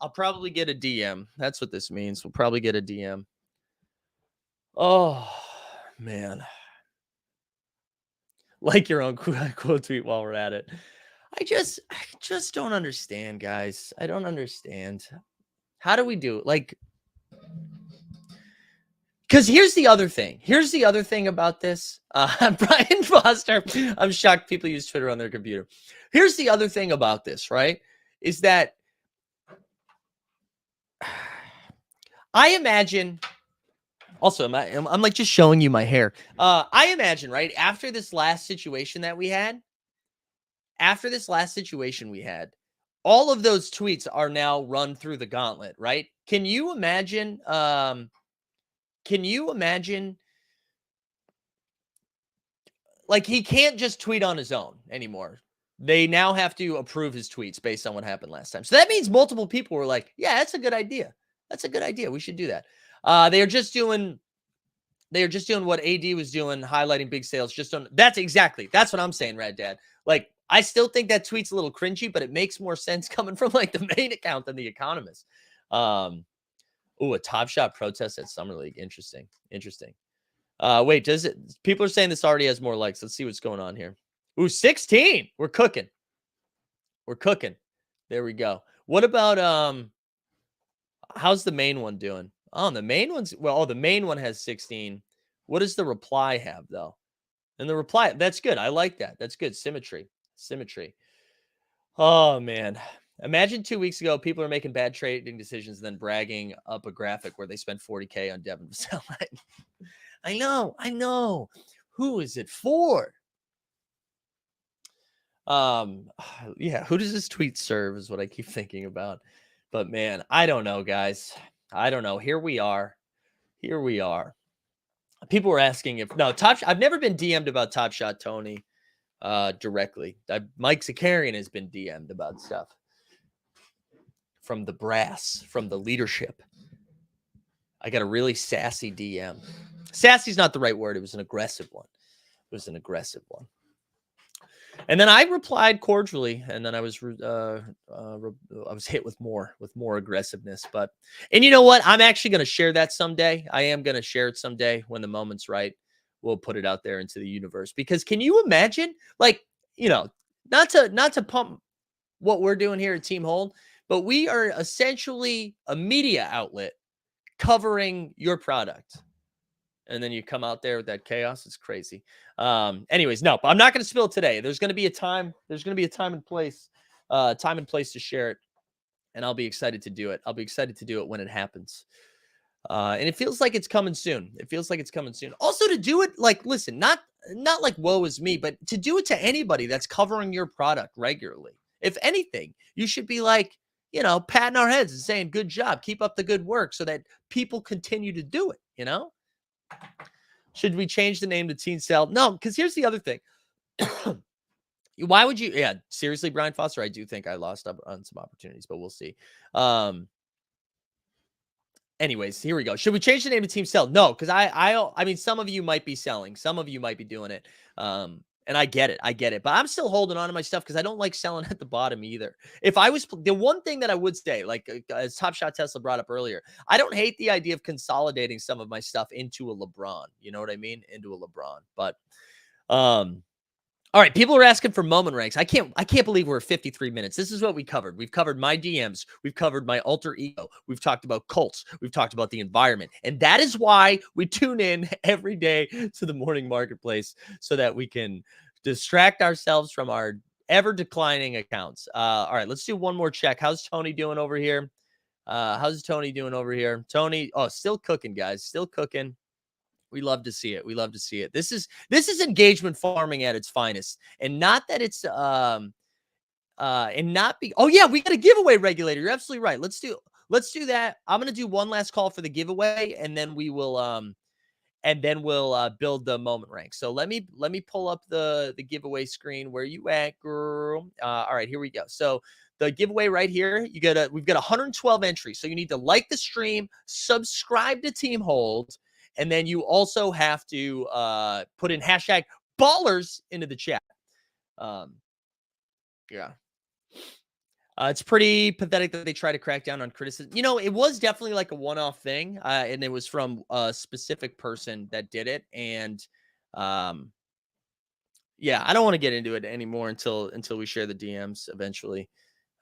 I'll probably get a DM. That's what this means. We'll probably get a DM. Oh man. Like your own quote tweet while we're at it. I just don't understand, guys. I don't understand. How do we do it? Like, Because here's the other thing. Here's the other thing about this. Brian Foster, I'm shocked people use Twitter on their computer. Here's the other thing about this, right? Is that I imagine. Also, I'm like just showing you my hair. I imagine, right? After this last situation we had, all of those tweets are now run through the gauntlet, right? Can you imagine? Like he can't just tweet on his own anymore. They now have to approve his tweets based on what happened last time. So that means multiple people were like, "Yeah, that's a good idea. That's a good idea. We should do that." They are just doing what AD was doing, highlighting big sales. That's what I'm saying, Rad Dad. Like, I still think that tweet's a little cringy, but it makes more sense coming from like the main account than the Economist. A Top Shot protest at Summer League. Interesting. Wait, people are saying this already has more likes. Let's see what's going on here. 16. We're cooking. There we go. What about how's the main one doing? Oh, the main one has 16. What does the reply have though? And the reply, that's good. I like that. That's good. Symmetry. Oh man. Imagine 2 weeks ago, people are making bad trading decisions, and then bragging up a graphic where they spent 40K on Devin Vassell. I know. Who is it for? Yeah, who does this tweet serve is what I keep thinking about. But man, I don't know, guys. I don't know. Here we are. People were asking I've never been DM'd about Top Shot Tony directly. Mike Zakarian has been DM'd about stuff from the brass, from the leadership. I got a really sassy DM. Sassy's not the right word. It was an aggressive one. And then I replied cordially, and then I was hit with more aggressiveness. And you know what? I'm actually going to share that someday. I am going to share it someday when the moment's right. We'll put it out there into the universe. Because can you imagine, like, not to pump what we're doing here at Team Hold, but we are essentially a media outlet covering your product. And then you come out there with that chaos. It's crazy. Anyways, no, I'm not going to spill it today. There's going to be a time. There's going to be a time and place to share it. And I'll be excited to do it. When it happens. And it feels like it's coming soon. Also to do it, like, listen, not like woe is me, but to do it to anybody that's covering your product regularly. If anything, you should be like, patting our heads and saying, good job, keep up the good work, so that people continue to do it, Should we change the name to Teen Cell? No, because here's the other thing. Why would you? Yeah, seriously, Brian Foster, I do think I lost up on some opportunities, but we'll see. Anyways, here we go. Should we change the name to Team Cell? No, because I mean, some of you might be selling, some of you might be doing it. And I get it. But I'm still holding on to my stuff because I don't like selling at the bottom either. If I was the one thing that I would say, like as Top Shot Tesla brought up earlier, I don't hate the idea of consolidating some of my stuff into a LeBron. You know what I mean? Into a LeBron. But all right, people are asking for moment ranks. I can't believe we're 53 minutes. This is what we covered. We've covered my DMs. We've covered my alter ego. We've talked about Colts. We've talked about the environment. And that is why we tune in every day to the morning marketplace, so that we can distract ourselves from our ever declining accounts. All right, let's do one more check. How's Tony doing over here? Tony, still cooking, guys. Still cooking. We love to see it. This is engagement farming at its finest. And not that it's and not be we got a giveaway regulator. You're absolutely right. Let's do that. I'm gonna do one last call for the giveaway, and then we will build the moment rank. So let me pull up the giveaway screen. Where you at, girl? All right, here we go. So the giveaway right here, we've got 112 entries. So you need to like the stream, subscribe to Team Hold, and then you also have to put in hashtag ballers into the chat. Yeah. It's pretty pathetic that they try to crack down on criticism. It was definitely like a one-off thing, and it was from a specific person that did it. And yeah, I don't want to get into it anymore until we share the DMs eventually.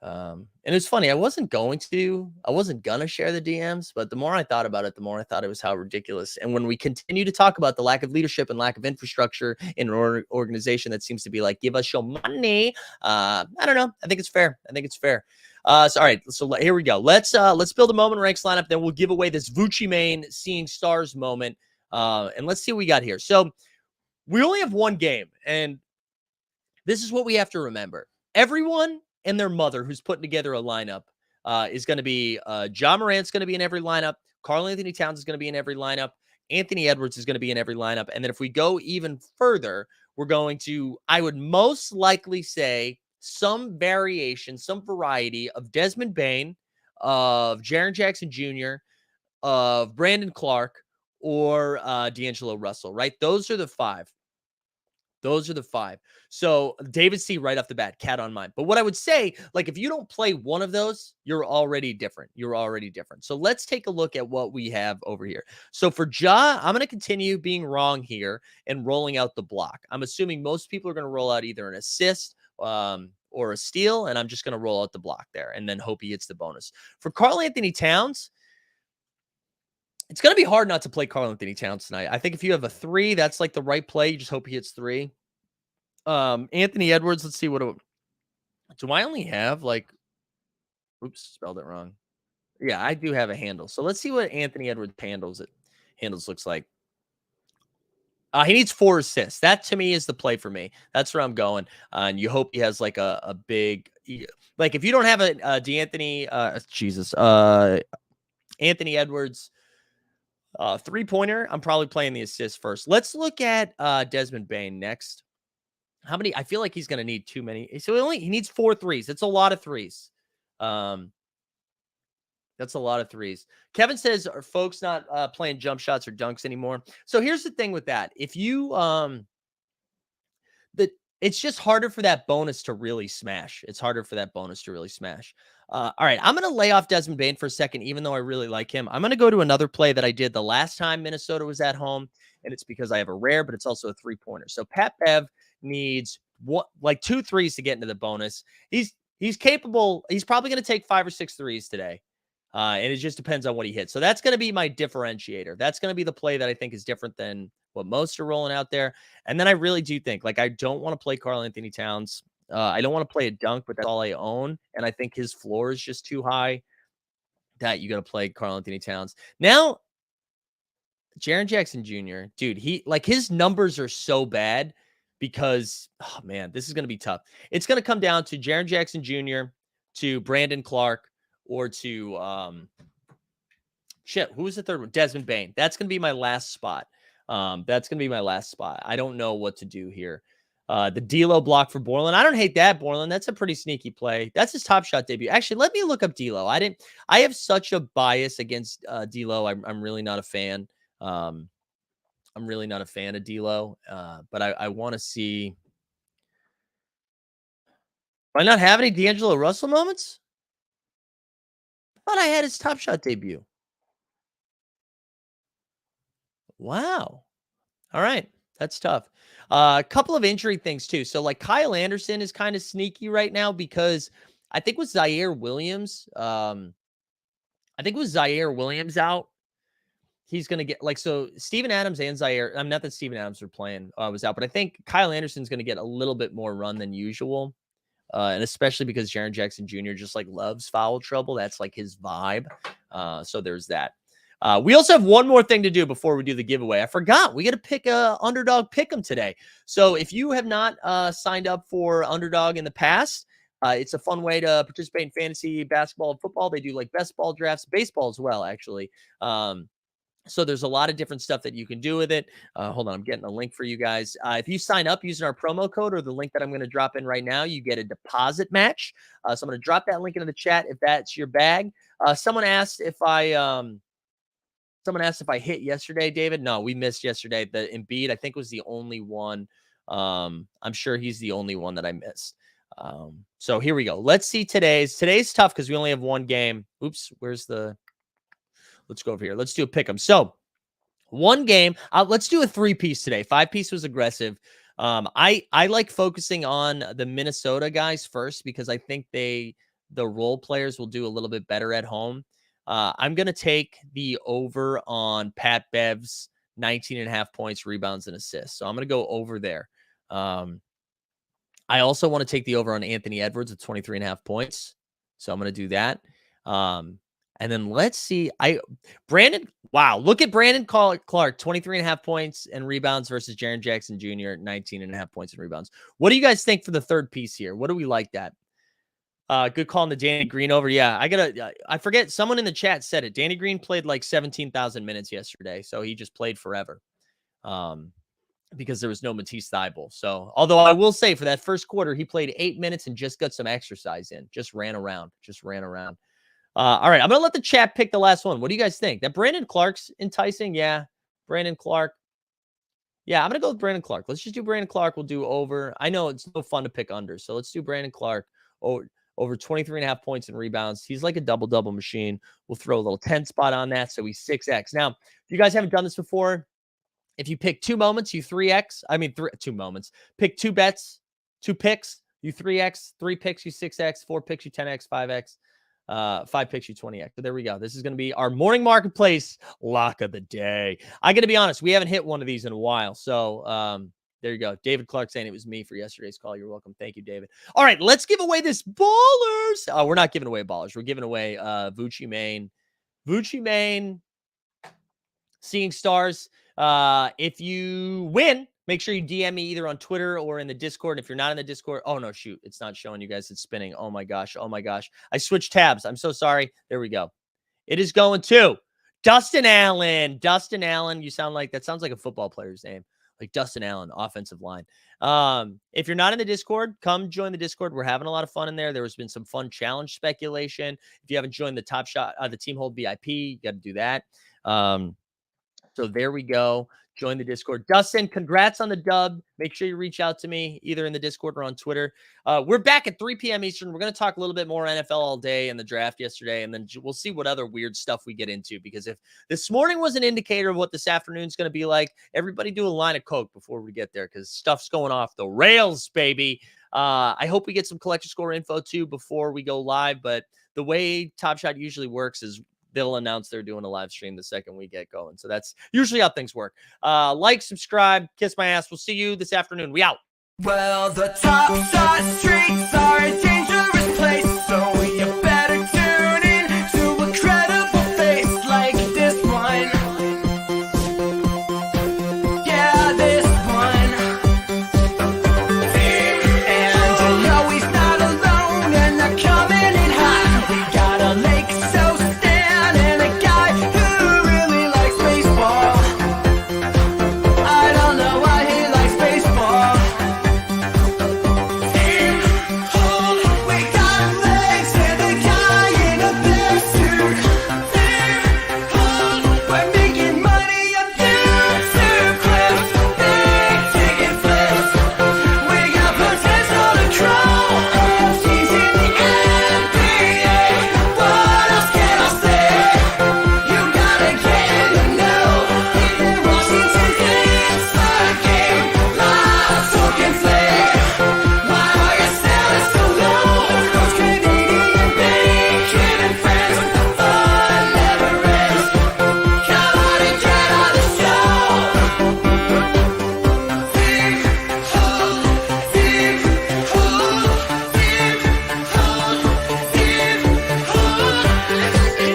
And it's funny, I wasn't gonna share the DMs, but the more I thought about it, the more I thought it was how ridiculous. And when we continue to talk about the lack of leadership and lack of infrastructure in an organization that seems to be like, give us your money. I don't know. I think it's fair. I think it's fair. So all right, so here we go. Let's build a moment ranks lineup. Then we'll give away this Vucci main seeing stars moment. And let's see what we got here. So we only have one game, and this is what we have to remember. Everyone and their mother who's putting together a lineup is going to be John Morant's going to be in every lineup. Karl Anthony Towns is going to be in every lineup. Anthony Edwards is going to be in every lineup. And then if we go even further, we're going to, I would most likely say, some variation, some variety of Desmond Bain, of Jaren Jackson Jr., of Brandon Clark, or D'Angelo Russell, right? Those are the five. Those are the five. So David C right off the bat, cat on mine. But what I would say, like, if you don't play one of those, you're already different. You're already different. So let's take a look at what we have over here. So for Ja, I'm going to continue being wrong here and rolling out the block. I'm assuming most people are going to roll out either an assist or a steal, and I'm just going to roll out the block there and then hope he hits the bonus. For Karl Anthony Towns, it's going to be hard not to play Karl Anthony Towns tonight. I think if you have a 3, that's like the right play. You just hope he hits 3. Anthony Edwards, let's see do I only have like, oops, spelled it wrong. Yeah, I do have a handle. So let's see what Anthony Edwards handles looks like. He needs 4 assists. That to me is the play for me. That's where I'm going. And you hope he has like a big, like if you don't have a D'Anthony, Anthony Edwards 3-pointer, I'm probably playing the assist first. Let's look at Desmond Bain next. How many? I feel like he's going to need too many. So he needs 4 threes. It's a lot of threes. That's a lot of threes. Kevin says, are folks not playing jump shots or dunks anymore? So here's the thing with that. If you it's just harder for that bonus to really smash. It's harder for that bonus to really smash. All right, I'm going to lay off Desmond Bain for a second, even though I really like him. I'm going to go to another play that I did the last time Minnesota was at home, and it's because I have a rare, but it's also a 3-pointer. So Pat Bev needs like 2 threes to get into the bonus. He's capable. He's probably going to take 5 or 6 threes today. And it just depends on what he hits. So that's going to be my differentiator. That's going to be the play that I think is different than what most are rolling out there. And then I really do think, like, I don't want to play Karl Anthony Towns. I don't want to play a dunk, but that's all I own. And I think his floor is just too high that you got to play Karl Anthony Towns. Now, Jaren Jackson Jr., dude, his numbers are so bad because, oh man, this is going to be tough. It's going to come down to Jaren Jackson Jr., to Brandon Clark, or to who was the third one? Desmond Bain. That's going to be my last spot. That's going to be my last spot. I don't know what to do here. The D'Lo block for Borland. I don't hate that, Borland. That's a pretty sneaky play. That's his Top Shot debut. Actually, let me look up D'Lo. I have such a bias against D'Lo. I'm really not a fan. I'm really not a fan of D'Lo. But I want to see. Do I not have any D'Angelo Russell moments? I thought I had his Top Shot debut. Wow. All right. That's tough. A couple of injury things too. So like Kyle Anderson is kind of sneaky right now because I think with Zaire Williams, out, he's going to get so Steven Adams and Zaire. I'm not that Steven Adams was out, but I think Kyle Anderson's going to get a little bit more run than usual. And especially because Jaren Jackson Jr. just like loves foul trouble. That's like his vibe. So there's that. We also have one more thing to do before we do the giveaway. I forgot. We got to pick a underdog pick'em today. So if you have not signed up for underdog in the past, it's a fun way to participate in fantasy basketball and football. They do like best ball drafts, baseball as well, actually. So there's a lot of different stuff that you can do with it. Hold on, I'm getting a link for you guys. If you sign up using our promo code or the link that I'm going to drop in right now, you get a deposit match. So I'm going to drop that link into the chat if that's your bag. Someone asked if I hit yesterday, David. No, we missed yesterday. The Embiid, I think, was the only one. I'm sure he's the only one that I missed. So here we go. Let's see today's. Today's tough because we only have one game. Oops, let's go over here. Let's do a pick 'em. So one game. Let's do a 3-piece today. 5-piece was aggressive. I like focusing on the Minnesota guys first because I think they the role players will do a little bit better at home. I'm going to take the over on Pat Bev's 19.5 points, rebounds, and assists. So I'm going to go over there. I also want to take the over on Anthony Edwards at 23.5 points. So I'm going to do that. And then let's see. Wow. Look at Brandon Clark, 23.5 points and rebounds versus Jaren Jackson Jr., 19.5 points and rebounds. What do you guys think for the third piece here? What do we like that? Good call on the Danny Green over. Yeah, I forget. Someone in the chat said it. Danny Green played like 17,000 minutes yesterday. So he just played forever. Because there was no Matisse Thybulle. So, although I will say for that first quarter, he played 8 minutes and just got some exercise in. Just ran around. All right, I'm going to let the chat pick the last one. What do you guys think? That Brandon Clark's enticing? Yeah, Brandon Clark. Yeah, I'm going to go with Brandon Clark. Let's just do Brandon Clark. We'll do over. I know it's no fun to pick under, so let's do Brandon Clark over 23.5 points and rebounds. He's like a double-double machine. We'll throw a little 10 spot on that, so he's 6X. Now, if you guys haven't done this before, if you pick 2 moments, you 3X. I mean, 2 moments. Pick 2 bets, 2 picks, you 3X. 3 picks, you 6X. 4 picks, you 10X. 5X. 5 picks, you 20X. So there we go. This is going to be our morning marketplace lock of the day. I got to be honest, we haven't hit one of these in a while. So there you go. David Clark saying it was me for yesterday's call. You're welcome. Thank you, David. All right, let's give away this Ballers. Oh, we're not giving away Ballers. We're giving away Vucci Main, Seeing Stars. If you win, make sure you DM me either on Twitter or in the Discord. If you're not in the Discord, oh no, shoot, it's not showing you guys. It's spinning. Oh my gosh. I switched tabs. I'm so sorry. There we go. It is going to Dustin Allen. That sounds like a football player's name. Like Dustin Allen, offensive line. If you're not in the Discord, come join the Discord. We're having a lot of fun in there. There has been some fun challenge speculation. If you haven't joined the Top Shot, the Team Hold VIP, you got to do that. So there we go. Join the Discord. Dustin, congrats on the dub. Make sure you reach out to me either in the Discord or on Twitter. We're back at 3 p.m. Eastern. We're going to talk a little bit more NFL all day and the draft yesterday, and then we'll see what other weird stuff we get into. Because if this morning was an indicator of what this afternoon's going to be like, everybody do a line of Coke before we get there because stuff's going off the rails, baby. I hope we get some collector score info too before we go live. But the way Top Shot usually works is they'll announce they're doing a live stream the second we get going. So that's usually how things work. Like, subscribe, kiss my ass. We'll see you this afternoon. We out. Well, the Top Shot streets are a dangerous place, so we